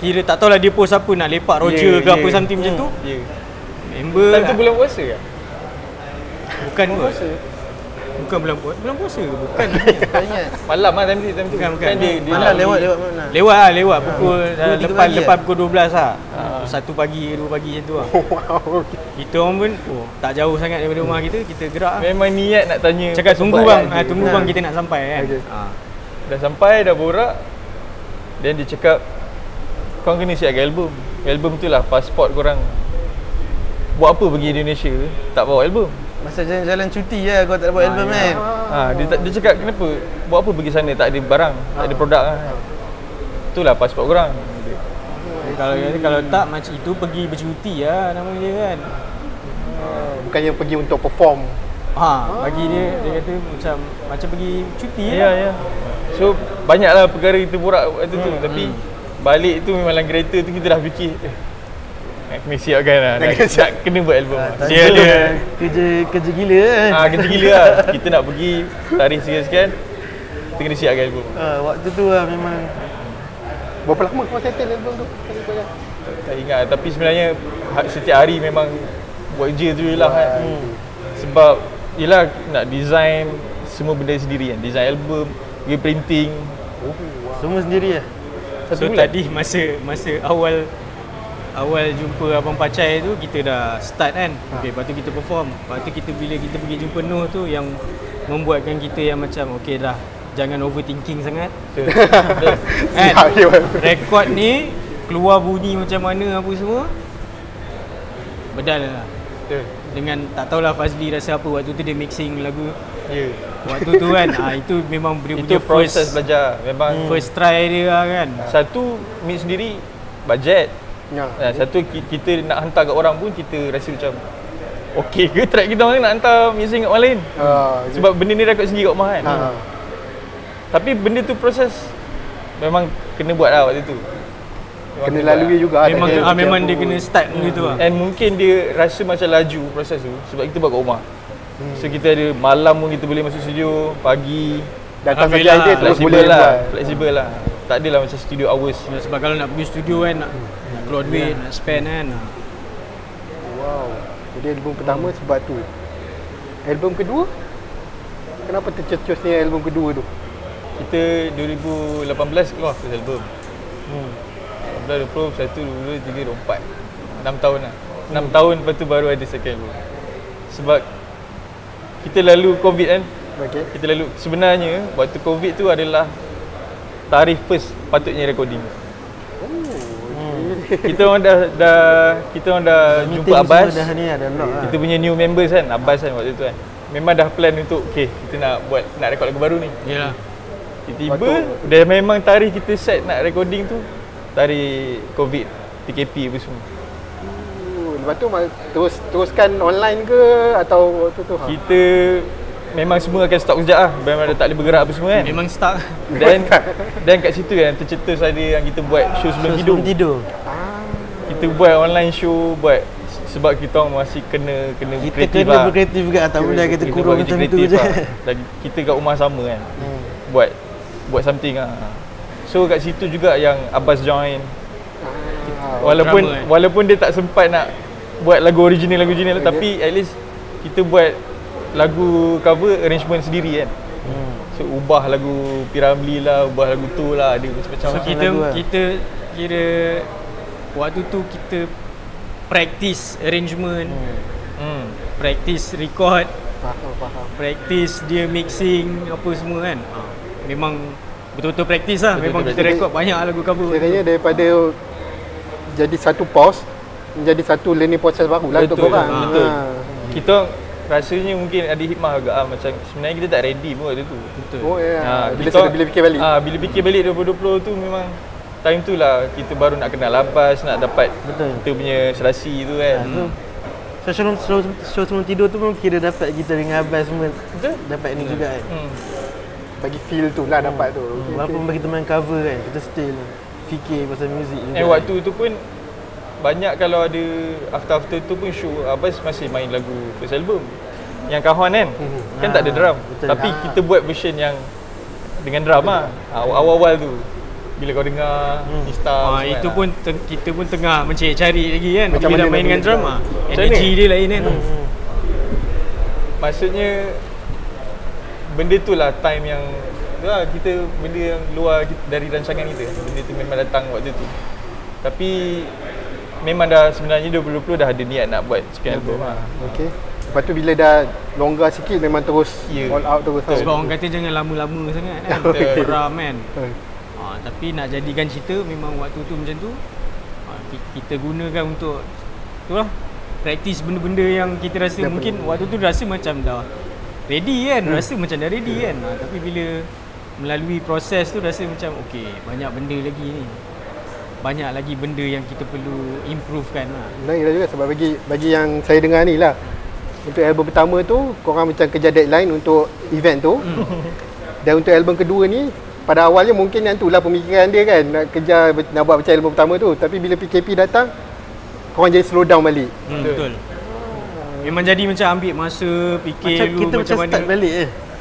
kira tak tahulah dia post apa, nak lepak Roger ke apa something macam tu. Ya. Member Time tu bulan puasa ke? bukan kot. Bukan bulan puasa ke? Bukan. Tak ingat. Malam lah time tu. Bukan. Kan dia Mana nak lewat pergi. mana? Lewat pukul tiga pagi lepas pukul 12 lah. 1 pagi, 2 pagi macam tu lah. Wow. Kita orang pun tak jauh sangat daripada rumah kita gerak lah. Memang niat nak tanya. Cakap tunggu sempat bang, kan. tunggu bang kita nak sampai kan. Okay. Dah sampai, dah borak. Dan dia cakap, korang kena siapkan album. Album tu lah pasport korang. Buat apa pergi Indonesia tak bawa album? Masa jalan cuti lah kau tak dapat album kan. Dia cakap kenapa buat apa pergi sana tak ada barang, tak ada produk kan. Itulah pasport korang. Kalau tak macam itu pergi bercuti lah nama dia kan. Bukannya pergi untuk perform. Bagi dia kata macam pergi cuti Ya, lah. ya. So banyaklah perkara kita borak waktu tu, tapi balik tu memang dalam kereta tu kita dah fikir nak kena siapkan lah, nak kena buat album. Dia ada kerja gila kan. Kerja gila lah. Kita nak pergi tarikh sekian-sekian, kita kena siapkan album. Waktu tu lah memang. Berapa lama kau settle album tu? Tak ingat, tapi sebenarnya setiap hari memang buat je tu je lah kan. Sebab yelah nak design semua benda sendiri kan. Design album, pergi printing. Semua sendiri lah. So tadi masa awal jumpa Abang Pacai tu kita dah start kan. Okay, lepas tu kita perform. Lepas tu bila kita pergi jumpa Noh tu yang membuatkan kita yang macam okey dah, jangan overthinking sangat. Kan? Rekod ni keluar bunyi macam mana apa semua. Bedal lah. Dengan tak tahulah Fazli rasa apa waktu tu dia mixing lagu. Ya. Waktu tu kan itu memang dia Itu punya proses belajar. Memang first try dia lah kan. satu mix sendiri bajet. Satu kita nak hantar kat orang pun kita rasa macam okey ke track kita orang ni nak hantar mixing kat orang lain. Sebab benda ni rekod sendiri kat rumah kan. Tapi benda tu proses memang kena buat lah waktu tu. Kena lalui juga. Memang dia kena start gitu lah. And mungkin dia rasa macam laju proses tu sebab kita buat kat rumah. So kita ada malam pun kita boleh masuk studio, pagi datang saja Alhamdulillah, idea terus fleksibel boleh lah, buat. fleksibel lah. Tak adalah macam studio hours. Sebab kalau nak pergi studio kan nak keluar duit, nak spend kan. Wow. Jadi album pertama sebab tu. Album kedua? Kenapa tercetusnya album kedua tu? Kita 2018 keluar first album. 20, 21, 22, 23, 24. 6 tahun lah. 6 tahun lepas tu baru ada second album. Sebab kita lalu COVID kan. Okay. Kita lalu sebenarnya waktu COVID tu adalah tarikh first patutnya recording. Kita orang dah jumpa Abbas. Dah ni ada lock lah. Kita punya new members kan, Abbas kan waktu tu kan. Memang dah plan untuk kita nak rekod lagu baru ni. Yalah. Tiba-tiba dah memang tarikh kita set nak recording tu tarikh COVID, PKP apa semua. Lepas tu teruskan online ke atau waktu tu? Kita memang semua akan stop kejap lah. Memang dah tak boleh bergerak apa semua kan. Memang start. Dan kat situ kan tercetus ada yang kita buat show sebelum tidur. Ah. Kita buat online show, buat sebab kita orang masih kena Kita kreatif kena lah. berkreatif juga, tak boleh kita kurung buat macam tu kreatif je. lah. Dan kita kat rumah sama kan. Buat something lah. So kat situ juga yang Abbas join. Walaupun dia tak sempat nak buat lagu original tapi at least kita buat lagu cover arrangement sendiri kan. So ubah lagu Piramli lah, ubah lagu tu lah, ada macam-macam. So lah. kita kira waktu tu kita practice arrangement, practice record, Faham. practice dia mixing apa semua kan. Memang betul-betul practice lah. Memang kita record banyak lagu cover. Kiranya daripada jadi satu pause menjadi satu learning process baru lah untuk korang. Betul. Kita rasanya mungkin ada hikmah agak macam sebenarnya kita tak ready pun waktu tu. Betul. Oh ya. Bila fikir balik. Bila fikir balik 2020 tu memang time tu lah kita baru nak kenal Labas, nak dapat kita punya serasi tu kan. So show sebelum tidur tu pun kira dapat kita dengan Abbas semua. Betul. Dapat ni juga kan. Bagi feel tu lah dapat tu. Walaupun bagi kita main cover kan, kita still fikir pasal muzik juga. Waktu tu pun banyak kalau ada after tu pun show Abbas masih main lagu first album yang Kawan kan tak ada drum. Betul. Tapi kita buat version yang dengan drum lah. Awal-awal tu bila kau dengar Nista Itu pun kita pun tengah mencari lagi kan. Macam Bila mana main nak dengan main drum drum? energy dia lain kan. Maksudnya benda tu lah time yang kita benda yang luar dari rancangan kita. Benda tu memang datang waktu tu. Tapi memang dah sebenarnya 2020 dah ada niat nak buat second album lah. Okey. Lepas tu bila dah longgar sikit memang terus all out terus. Sebab orang kata jangan lama-lama sangat kan. Peram kan. Tapi nak jadikan cerita memang waktu tu macam tu. Kita gunakan untuk tu lah, practice benda-benda yang kita rasa mungkin waktu tu rasa macam dah ready kan. Rasa macam dah ready kan. Tapi bila melalui proses tu rasa macam okey, banyak benda lagi ni. Banyak lagi benda yang kita perlu improvekan lah. Lain lah juga sebab bagi yang saya dengar ni lah, untuk album pertama tu korang macam kejar deadline untuk event tu. Dan untuk album kedua ni pada awalnya mungkin yang tu lah pemikiran dia kan, nak buat macam album pertama tu. Tapi bila PKP datang korang jadi slow down balik. Betul. Memang jadi macam ambil masa fikir macam kita macam mana start balik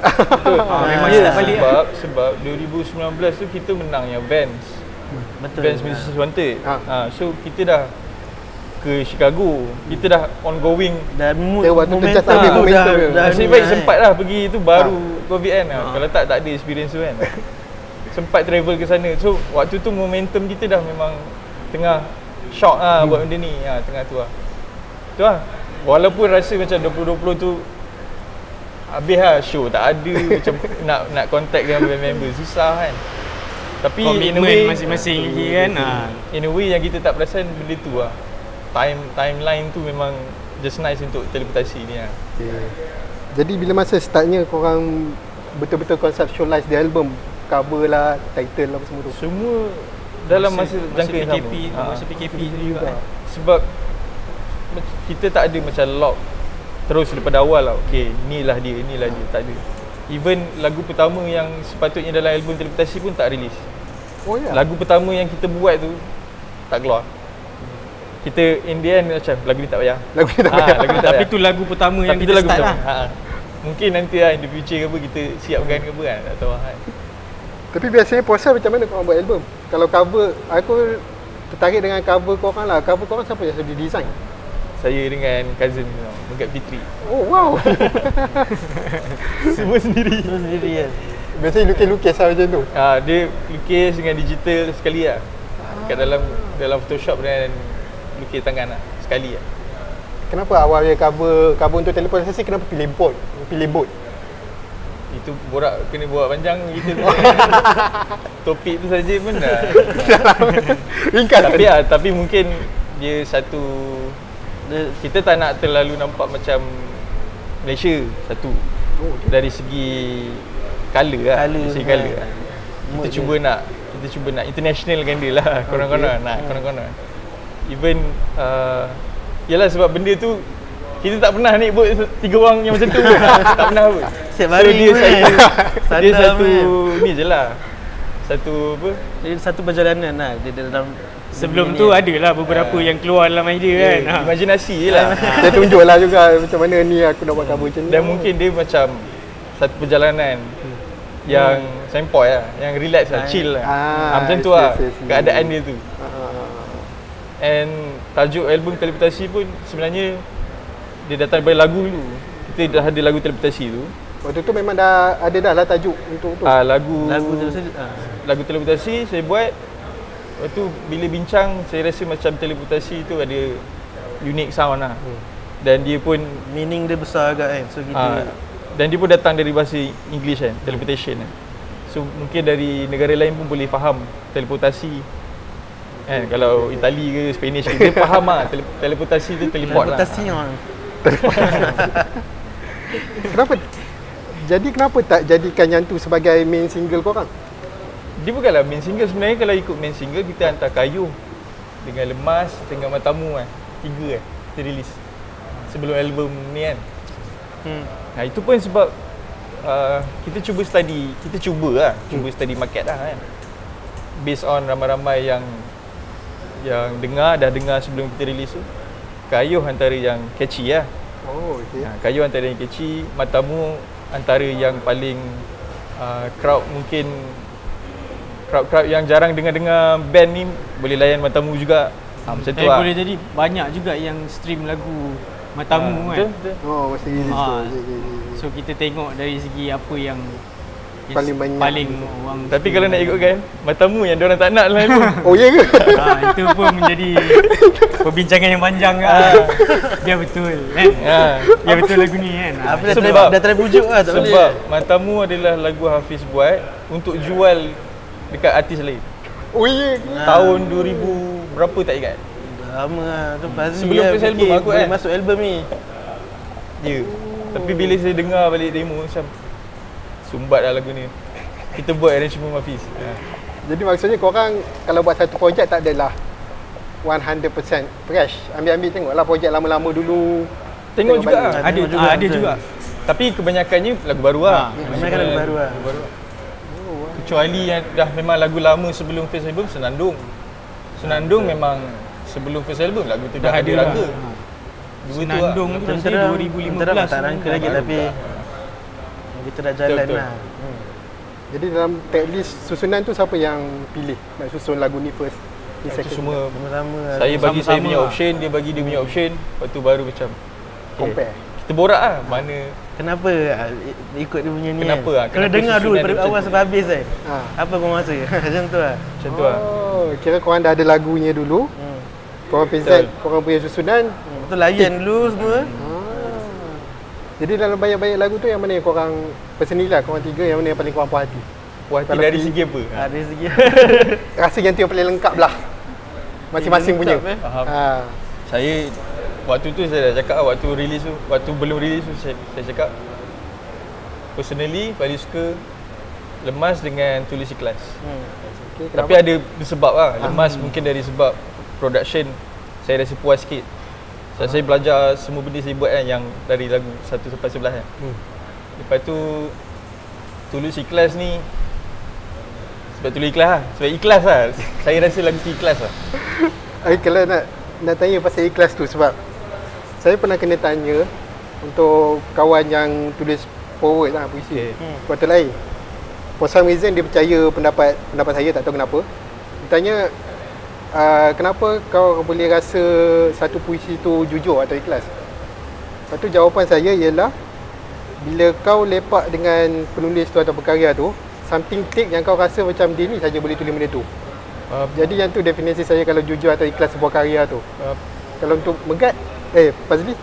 Betul. Memang start balik sebab 2019 tu kita menang yang Vans. Betul. Vans Musicians Wanted. So kita dah ke Chicago. Kita dah ongoing. Dan waktu tu momentum just ambil momentum dia. Nasib baik sempat lah pergi tu baru COVID kan. Kalau tak ada experience tu kan. Sempat travel ke sana. So waktu tu momentum kita dah memang tengah shock lah buat benda ni. Tengah tu lah. Tu lah. Walaupun rasa macam 2020 tu habis lah show. Tak ada macam nak contact dengan member susah kan. Tapi komitmen masing-masing lagi kan. In a way yang kita tak perasan benda tu lah. Timeline tu memang just nice untuk teleportasi ni lah. Jadi bila masa startnya korang betul-betul conceptualize the album, cover lah, title lah semua tu? Semua dalam masa jangka yang PKP, masa PKP juga kan. Sebab kita tak ada macam lock terus daripada awal lah. Okay, inilah dia, tak ada. Even lagu pertama yang sepatutnya dalam album teleportasi pun tak release. Oh ya. Lagu pertama yang kita buat tu tak keluar. Kita in the end macam lagu ni tak payah. Lagu ni tak payah. Tapi tu lagu pertama yang kita start lah. Mungkin nanti lah in the future ke apa kita siapkan ke apa kan, tak tahu kan. Tapi biasanya proses macam mana korang buat album? Kalau cover, aku tertarik dengan cover korang lah. Cover korang siapa yang sendiri design? Saya dengan cousin Megat Fitri. Oh wow. Semua sendiri. kan. Biasanya lukis-lukis lah macam tu? Dia lukis dengan digital sekali lah. Kat dalam Photoshop dan lukis tangan lah sekali lah. Kenapa awalnya cover untuk teleportasi kenapa pilih boat? Itu kena buat panjang kita tu. Topik tu saja pun dah. Ringkas. Tapi mungkin dia satu, kita tak nak terlalu nampak macam Malaysia satu. Dari segi colour lah. Dari segi colour lah. Kita cuba nak international kan dia lah. Korang-korang. Even yalah sebab benda tu kita tak pernah naik boat 3 orang yang macam tu. Tak pernah pun. Siap baring dia satu ni je lah. Satu apa? Dia satu perjalanan lah. Dia dalam Sebelum tu adalah beberapa yang keluar dalam idea kan. Imajinasi je lah. Dia tunjuklah juga macam mana ni aku nak buat cover macam ni. Dan mungkin dia macam satu perjalanan yang sempoi lah, yang relax lah, chill lah. Macam tu lah keadaan dia tu. And tajuk album teleportasi pun sebenarnya dia datang daripada lagu dulu. Kita dah ada lagu teleportasi tu. Waktu tu memang dah ada dah lah tajuk untuk tu. Lagu teleportasi saya buat. Lepas tu bila bincang, saya rasa macam teleportasi tu ada unique sound lah. Dan dia pun meaning dia besar agak kan. So kita dan dia pun datang dari bahasa English kan, teleportation kan. So mungkin dari negara lain pun boleh faham teleportasi kan. Kalau Itali ke Spanish ke, dia faham lah teleportasi tu teleport lah. teleportasi lah. Kenapa tak jadikan yang tu sebagai main single korang? Dia bukanlah main single sebenarnya. Kalau ikut main single, kita hantar Kayu dengan Lemas dengan Matamu kan. 3 kan kita release sebelum album ni kan. Nah, itu pun sebab kita cuba study study market lah kan. Based on ramai-ramai yang dah dengar sebelum kita release tu. Kayu antara yang catchy lah. Oh, okey. Kayu antara yang catchy, Matamu antara yang paling crowd mungkin crowd yang jarang dengar band ni boleh layan Matamu juga. Macam tu lah. Boleh jadi banyak juga yang stream lagu Matamu kan. Betul. Oh, masa release tu. So kita tengok dari segi apa yang paling banyak orang. Tapi kalau nak ikutkan, Matamu yang diorang tak nak lah tu. Oh ya ke? Itu pun menjadi perbincangan yang panjang Dia betul kan. Dia betul lagu ni kan. Dah try pujuk lah tak boleh. Sebab Matamu adalah lagu Hafiz buat untuk jual dekat artis lain. Oh ya ke? Tahun 2000 berapa tak ingat. Lama lah tu pasti Sebelum first album aku boleh kan masuk album ni. Ya. Tapi bila saya dengar balik demo macam sumbat lah lagu ni. Kita buat arrangement Hafiz. Jadi maksudnya korang kalau buat satu projek tak adalah 100% fresh. Ambil-ambil tengoklah projek lama-lama dulu. Tengok juga Ada juga. Tapi kebanyakannya lagu baru lah. Kebanyakan lagu baru lah. Kecuali yang dah memang lagu lama sebelum first album, Senandung memang sebelum first album lagu tu dah ada raga. Senandung tu Tentera 2015 tak rangka lagi tapi kita dah jalan Betul. lah. Jadi dalam tracklist susunan tu siapa yang pilih nak susun lagu ni first? Ni Itu second? semua Sama-sama saya bagi saya punya lah. option, dia bagi dia punya option. Lepas tu baru macam Compare. kita borak lah mana Kenapa ikut dia punya ni Kenapa kan? lah? Kalau Kenapa dengar dulu susunan daripada dia macam awal tu? sampai habis kan. Apa kau rasa? Macam tu lah. macam tu lah. Oh, kira korang dah ada lagunya dulu. Korang present, korang punya susunan. Betul layan dulu semua. Jadi dalam banyak-banyak lagu tu yang mana yang korang personally lah, korang tiga yang mana yang paling korang puas hati? Puas hati Kalau dari pilih- segi apa? Ada segi. Rasa yang tu yang paling lengkap lah. Masing-masing punya. Lengkap, Faham. Saya Saya waktu tu saya dah cakap lah, waktu release tu, waktu belum release tu saya cakap personally paling suka Lemas dengan Tulis Ikhlas. okay, Tapi ada sebab lah. Lemas mungkin dari sebab production saya rasa puas sikit. So, saya belajar semua benda saya buat kan yang dari lagu 1 sampai 11 kan. Lepas tu Tulus Ikhlas ni sebab Tulus Ikhlas lah. Sebab ikhlas lah. Saya rasa lagu tu ikhlas lah. Kalau nak tanya pasal ikhlas tu sebab saya pernah kena tanya untuk kawan yang tulis forward lah puisi. Kuartal lain. For some reason dia percaya pendapat saya, tak tahu kenapa. Dia tanya kenapa kau boleh rasa satu puisi tu jujur atau ikhlas? Lepas tu jawapan saya ialah bila kau lepak dengan penulis tu atau pekarya tu, something tick yang kau rasa macam dia ni saja boleh tulis benda tu. Jadi yang tu definisi saya kalau jujur atau ikhlas sebuah karya tu. Kalau untuk megat, Fazli?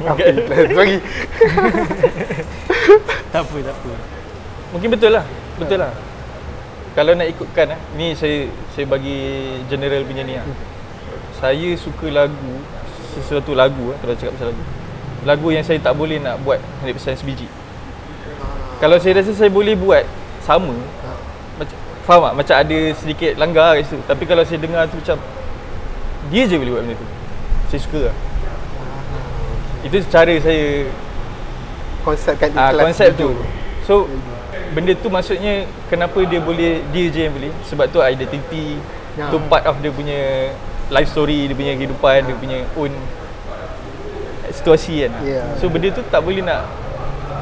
Megat. Sorry. Tak apa. Mungkin betul lah. Kalau nak ikutkan ni saya bagi general punya ni lah. Saya suka lagu, sesuatu lagu kalau cakap pasal lagu. Lagu yang saya tak boleh nak buat 100% sebiji. Kalau saya rasa saya boleh buat sama, faham tak? Macam ada sedikit langgar kat situ. Tapi kalau saya dengar tu macam dia je boleh buat benda tu. Saya suka lah. Itu cara saya Konsepkan ikhlas. konsep tu. So benda tu maksudnya kenapa dia je yang boleh, sebab tu identity, tu part of dia punya life story, dia punya kehidupan, dia punya own situasi kan. So benda tu tak boleh nak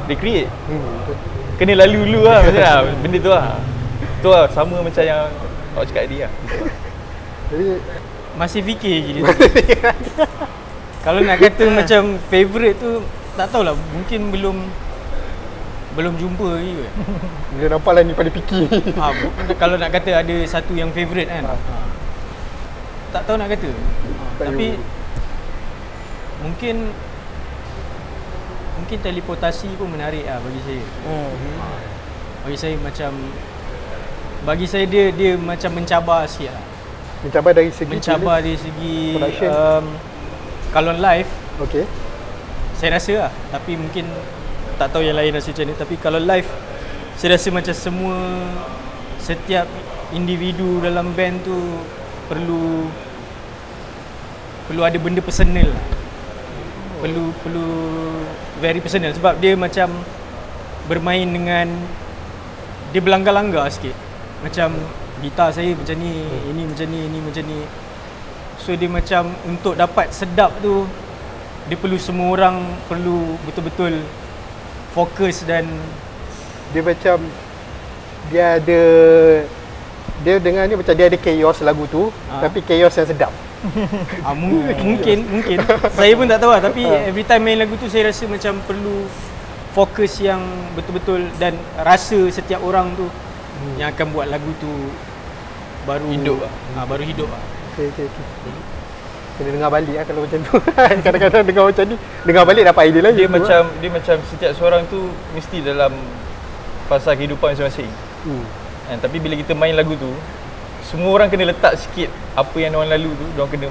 recreate. Kena lalu dulu lah maksudnya benda tu lah. Tu lah sama macam yang awak cakap tadi lah. Jadi Masih fikir je dia. Kalau nak kata macam favourite tu tak tahulah, mungkin belum belum jumpa lagi kot. Dia nampak lah ni pada fikir ni. Kalau nak kata ada satu yang favourite kan. Tak tahu nak kata. Tapi mungkin teleportasi pun menarik lah bagi saya. Bagi saya macam, bagi saya dia macam mencabar sikit lah. Mencabar dari segi dari segi kalau live, okey. saya rasa lah, tapi mungkin tak tahu yang lain rasa macam mana. Tapi kalau live, saya rasa macam setiap individu dalam band tu perlu ada benda personal lah. Perlu very personal, sebab dia macam bermain dengan, dia berlanggar-langgar sikit. Macam gitar saya macam ni, ini macam ni, ini macam ni. So dia macam untuk dapat sedap tu, dia perlu semua orang perlu betul-betul fokus dan dia macam dia dengar ni macam dia ada chaos lagu tu, tapi chaos yang sedap. mungkin saya pun tak tahu lah, tapi every time main lagu tu saya rasa macam perlu fokus yang betul-betul dan rasa setiap orang tu yang akan buat lagu tu baru hidup lah. Baru hidup lah. Okey. Kena dengar balik lah kalau macam tu. Kadang-kadang dengar macam ni, dengar balik dapat idea lain. Dia macam setiap seorang tu mesti dalam fasa kehidupan masing-masing. Tapi bila kita main lagu tu, semua orang kena letak sikit apa yang diorang lalu tu, diorang kena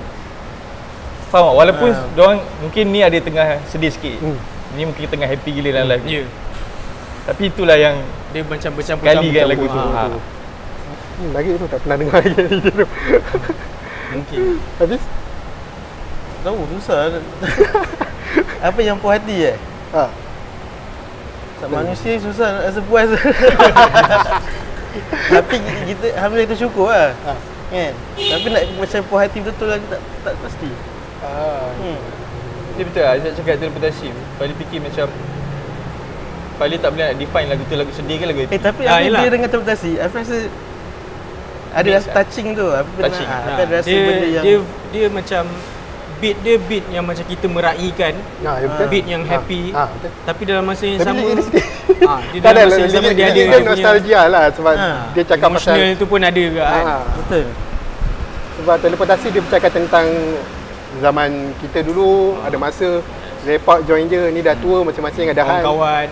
faham tak? Walaupun diorang mungkin ni ada tengah sedih sikit, ni mungkin tengah happy gila dalam live. Tapi itulah yang dia macam bercampur kalikan lagu tu. Lagi tu tak pernah dengar lagi tu. Mungkin. Habis? Tahu susah. Apa yang puas hati manusia susah nak rasa puas. Tapi kita alhamdulillah kita syukur lah. Kan? Tapi nak macam puas hati betul lagi tak pasti. Dia betul lah, saya cakap teleportasi. Fali fikir macam Fali tak boleh nak define lagu tu lagu sedih ke lagu happy. Tapi dia dengan teleportasi, aku rasa ada rasa touching tu. Aku touching. Ada rasa benda yang dia macam beat yang macam kita meraihkan, beat yang happy, tapi dalam masa yang sama dia dalam masa yang sama dia ada nostalgia lah, sebab dia cakap pasal emotional tu pun ada juga kan. Betul. Sebab teleportasi dia bercakap tentang zaman kita dulu, ada masa lepak join je, ni dah tua masing-masing ada hal. Kawan-kawan.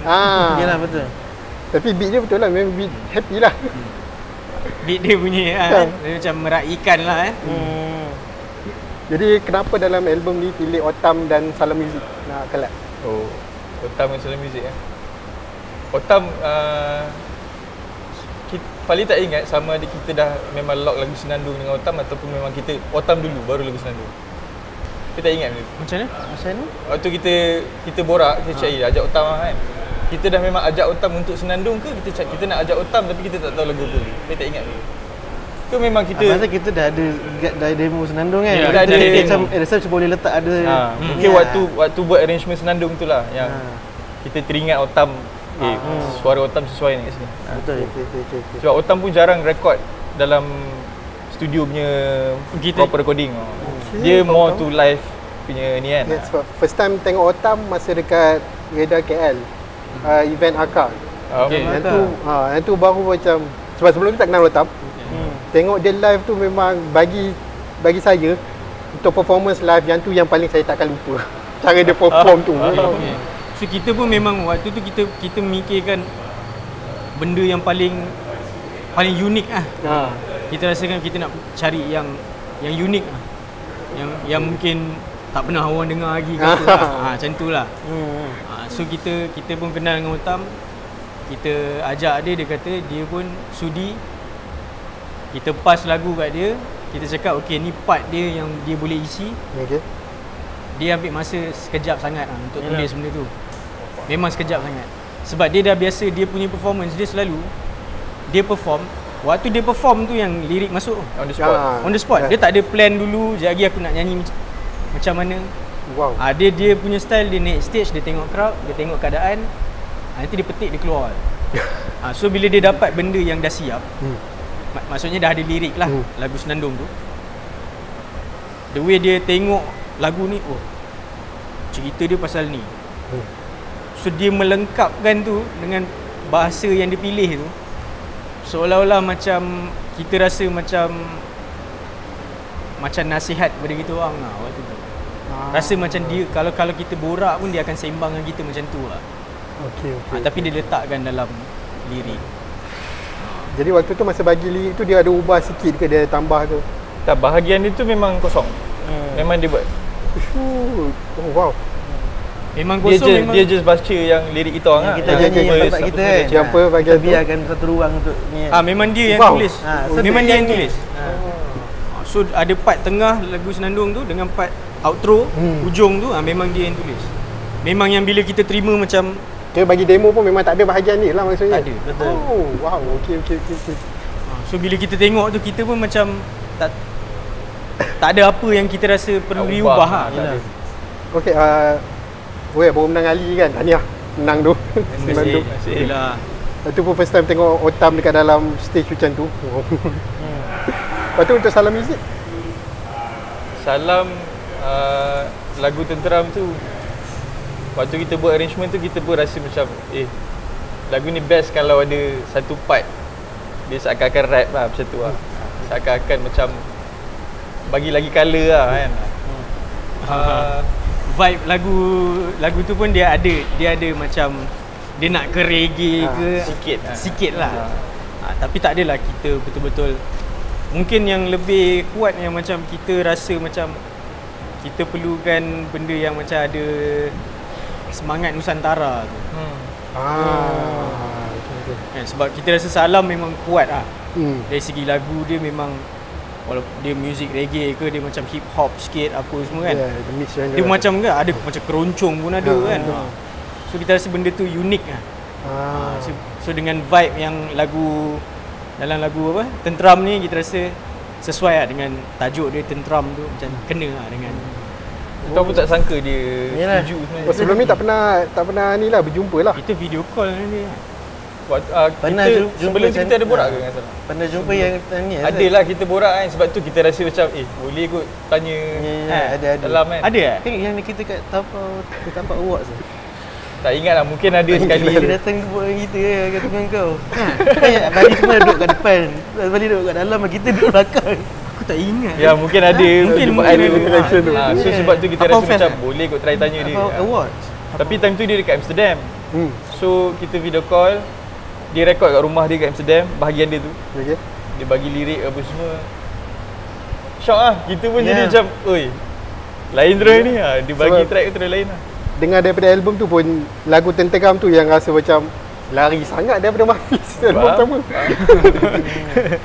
Yalah betul. Tapi beat dia betul lah, memang beat happy lah. Beat dia bunyi dia macam meraihkan lah Jadi kenapa dalam album ni pilih Otam dan Salam Music nak collab? Otam dan Salam Music Otam Fali tak ingat sama ada kita dah memang lock lagu Senandung dengan Otam ataupun memang kita Otam dulu baru lagu Senandung. Kita tak ingat benda tu. Macam mana? Waktu kita borak, kita cari ajak Otam lah kan. Kita dah memang ajak Otam untuk Senandung ke kita nak ajak Otam tapi kita tak tahu lagu apa. Kita tak ingat dia. Ke memang kita kita dah ada demo Senandung kan. Dah ada macam rasa boleh letak ada. Mungkin waktu buat arrangement Senandung tu lah yang kita teringat Otam. Suara Otam sesuai ni kat sini. Betul. Sebab Otam pun jarang rekod dalam studio punya proper recording. Dia more to live punya ni kan. Sebab first time tengok Otam masa dekat Radar KL, event Akar. Yang tu baru macam, sebab sebelum ni tak kenal Otam. Tengok dia live tu memang bagi saya untuk performance live yang tu yang paling saya takkan lupa. Cara dia perform tu. So kita pun memang waktu tu kita memikirkan benda yang paling unik lah. Kita rasakan kita nak cari yang unik lah. Yang mungkin tak pernah orang dengar lagi kata lah. Macam tu lah. So kita pun kenal dengan Otam. Kita ajak dia kata dia pun sudi. Kita pass lagu kat dia. Kita cakap okey ni part dia yang dia boleh isi. Dia ambil masa sekejap sangat lah untuk tulis benda tu. Memang sekejap sangat. Sebab dia dah biasa dia punya performance, dia selalu dia perform. Waktu dia perform tu yang lirik masuk on the spot. On the spot. Dia tak ada plan dulu, sekejap lagi aku nak nyanyi macam mana. Wow. Dia punya style, dia naik stage, dia tengok crowd, dia tengok keadaan. Nanti dia petik, dia keluar. So bila dia dapat benda yang dah siap, maksudnya dah ada lirik lah lagu Senandung tu. The way dia tengok lagu ni, cerita dia pasal ni. So dia melengkapkan tu dengan bahasa yang dipilih tu seolah-olah macam kita rasa macam nasihat kepada kita orang lah waktu tu. Rasa macam dia kalau kita borak pun dia akan sembang dengan kita macam tu lah. Okey. Tapi dia letakkan dalam lirik. Jadi waktu tu masa bagi lirik tu dia ada ubah sikit ke, dia tambah ke? Tak, bahagian dia tu memang kosong. Memang dia buat. Oh wow. Memang kosong, Dia just baca yang lirik kita orang lah. Kita nyanyi yang tempat kita kan. Siapa bagian tu? Biarkan satu ruang untuk ni. memang dia yang Wow. tulis. So Memang dia yang nyanyi. tulis. So ada part tengah lagu Senandung tu dengan part outro ujung tu memang dia yang tulis. Memang yang bila kita terima macam Dia bagi demo pun memang tak ada bahagian ni lah maksudnya. tak ada. Betul. Oh wow. Okey. So bila kita tengok tu kita pun macam tak ada apa yang kita rasa perlu Tak diubah ubah, lah. tak ada. Okey, baru menang Ali kan. Tahniah. Menang tu. Senandung. Masih Yalah. Itu pun first time tengok Otam dekat dalam stage macam tu. Lepas tu untuk Salam Music. Salam lagu Tenteram tu, waktu kita buat arrangement tu kita pun rasa macam lagu ni best kalau ada satu part dia seakan-akan rap lah macam tu lah. Seakan-akan macam bagi lagi colour lah kan. Vibe lagu tu pun dia ada macam dia nak ke reggae ke sikit lah. Tapi tak adalah kita betul-betul mungkin yang lebih kuat yang macam kita rasa macam kita perlukan benda yang macam ada semangat Nusantara tu. Kan, sebab kita rasa Salam memang kuat lah. Dari segi lagu dia memang walaupun dia muzik reggae ke dia macam hip hop sikit apa semua kan. The mix Dia macam enggak ada macam keroncong pun ada kan. So kita rasa benda tu unik lah. So dengan vibe yang dalam lagu apa Tenteram ni kita rasa sesuai lah dengan tajuk dia Tenteram tu, macam kena lah dengan Kita pun tak sangka dia setuju sebenarnya. sebelum ni tak pernah ni lah berjumpa lah. kita video call dengan dia. Pernah kita, jumpa sebelum tu kita ada borak ke dengan Salam? Pernah jumpa yang ni Adalah kita borak kan, sebab tu kita rasa macam boleh kot tanya ada. Salam kan. Ada tak? Kan yang kita kat Tapak Awards tu. Tak ingat lah, mungkin ada sekali. Dia datang jumpa dengan kita kata dengan kau. Balik semua duduk kat depan. Balik duduk kat dalam, kita duduk belakang. Aku tak ingat. Ya mungkin ada Mungkin ada ada. interaction tu. So sebab tu kita Apa rasa fan macam tak? boleh kot try tanya dia. Tapak Awards. Tapi time tu dia dekat Amsterdam. So kita video call, dia rekod kat rumah dia kat Amsterdam, bahagian dia tu. Okey. Dia bagi lirik apa semua. Shock lah, kita pun jadi macam, oi. Lain terus ni lah, dia bagi Sebab- track terus lain lah. Dengar daripada album tu pun lagu Tenteram tu yang rasa macam lari sangat daripada Mafiz album pertama.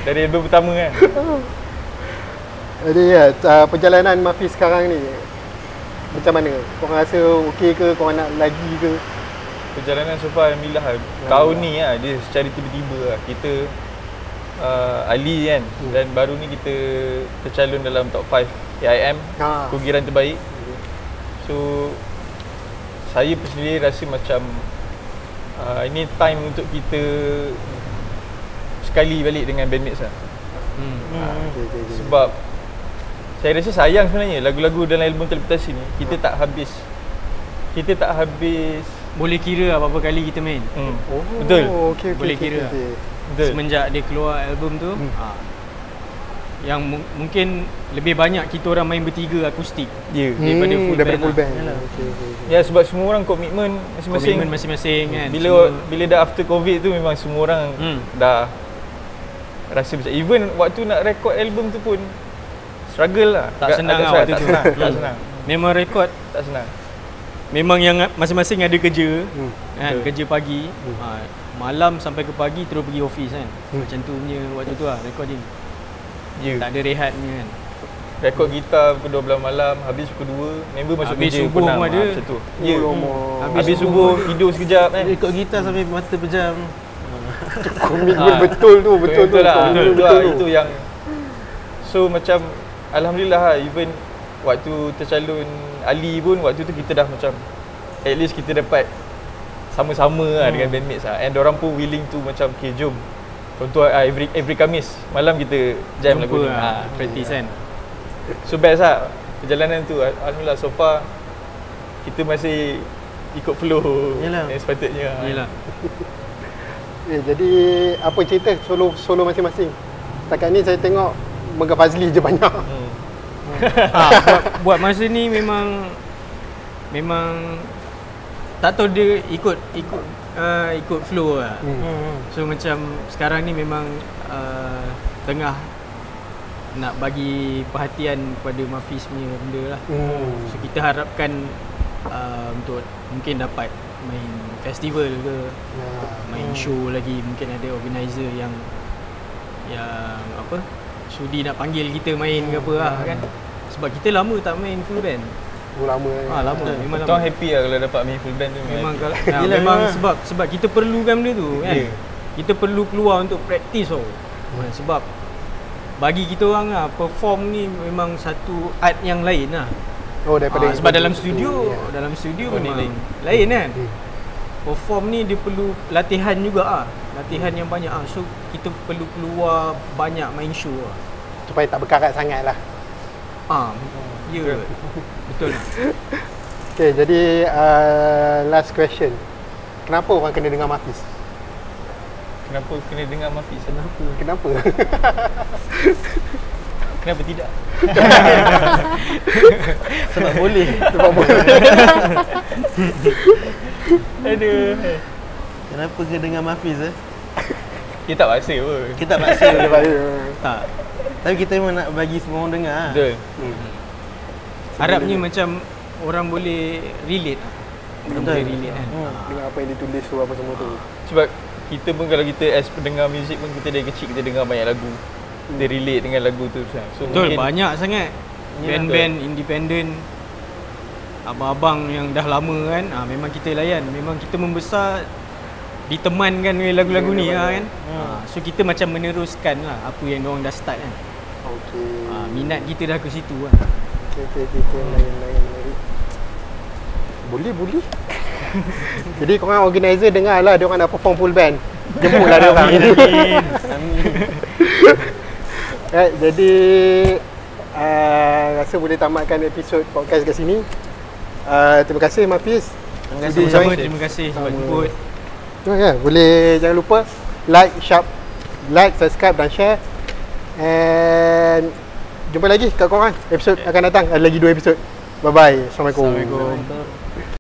Dari album pertama kan. Jadi perjalanan Mafiz sekarang ni macam mana? Korang rasa okey ke? Korang nak lagi ke? Perjalanan so far alhamdulillah tahun ni lah dia secara tiba-tiba lah kita Ali kan dan baru ni kita tercalon dalam top 5 AIM Kugiran terbaik. So saya personally rasa macam ini time untuk kita sekali balik dengan bandmates lah. Sebab saya rasa sayang sebenarnya lagu-lagu dalam album Telepatasi ni kita tak habis Boleh kira lah berapa kali kita main. Betul. Okey. Boleh kira. Betul. Semenjak dia keluar album tu yang mungkin lebih banyak kita orang main bertiga akustik daripada full band. Okey. Ya sebab semua orang komitmen Masing-masing kan. Bila dah after covid tu memang semua orang dah rasa macam even waktu nak record album tu pun struggle lah. Tak senang lah waktu tu. Tak senang. Memang rekod Tak senang. memang yang masing-masing ada kerja kan, kerja pagi, malam sampai ke pagi terus pergi office kan. Macam tu punya waktu tu lah recording. Tak ada rehatnya kan. Rekod gitar pukul 12 malam, habis pukul 2, member masuk Habis kerja subuh pukul 6 pun ada. macam tu. Ya. Habis Habis subuh tidur sekejap kan. Ikut gitar sampai mata pejam. komitmen betul tu, betul tu. lah. Komitmen Betul lah. tu. Itu yang so macam alhamdulillah lah, even waktu tercalon Ali pun waktu tu kita dah macam at least kita dapat sama-sama lah dengan bandmates lah. And diorang pun willing to macam okay jom. Contoh every Khamis malam kita jam lagu ni. Practice kan. So best lah perjalanan tu. Alhamdulillah so far kita masih ikut flow Yalah. yang sepatutnya. Yalah. Jadi apa cerita solo masing-masing? Setakat ni saya tengok Megan Fazli je banyak. buat masa ni memang tak tahu dia ikut flow lah. So macam sekarang ni memang tengah nak bagi perhatian kepada Mafiz punya benda lah. So kita harapkan untuk mungkin dapat main festival ke, main show lagi, mungkin ada organizer yang apa, sudi nak panggil kita main ke apa lah kan. Sebab kita lama tak main full band. Lama. Lama. Memang Kita lama. happy lah kalau dapat main full band tu. Memang kalau Yelah, memang memang. sebab kita perlukan benda tu kan. Ya. Kita perlu keluar untuk praktis tau. Sebab bagi kita orang lah, perform ni memang satu art yang lain lah. Oh, daripada Sebab dalam studio, dalam studio Oh, ni memang lain. lain kan. Perform ni dia perlu latihan juga ah. Latihan yang banyak ah. So kita perlu keluar banyak main show lah. supaya tak berkarat sangat lah. Ya. Betul lah. Okay, jadi last question. Kenapa orang kena dengar Mafiz? Kenapa kena dengar Mafiz? Kenapa? Kenapa tidak? Sebab boleh. Sebab boleh. Aduh. Kenapa kena dengar Mafiz Dia tak paksa pun. Kita tak paksa. Tak. Tapi kita memang nak bagi semua orang dengar. Betul. Harapnya macam orang boleh relate lah. Orang Betul. boleh relate kan. Dengan apa yang ditulis tu, apa semua tu. Sebab kita pun kalau kita as pendengar muzik pun, kita dari kecil kita dengar banyak lagu. Kita relate dengan lagu tu. So Betul, mungkin banyak sangat band-band independent, abang-abang yang dah lama kan. Memang kita layan. Memang kita membesar ditemankan oleh lagu-lagu ni lah kan. So kita macam meneruskan lah apa yang diorang dah start kan. Okey. Minat kita dah ke situ lah. Okay. Lain. Boleh. Jadi korang organizer dengar lah dia orang nak perform full band. Jemputlah dia orang. Right, jadi rasa boleh tamatkan episod podcast kat sini. Terima kasih Mafiz. Terima kasih. Sudi Sama-sama, join. terima kasih sebab jemput. Boleh jangan lupa like, subscribe dan share. And jumpa lagi kat korang. Episod akan datang ada lagi 2 episod. Bye bye. Assalamualaikum. Assalamualaikum.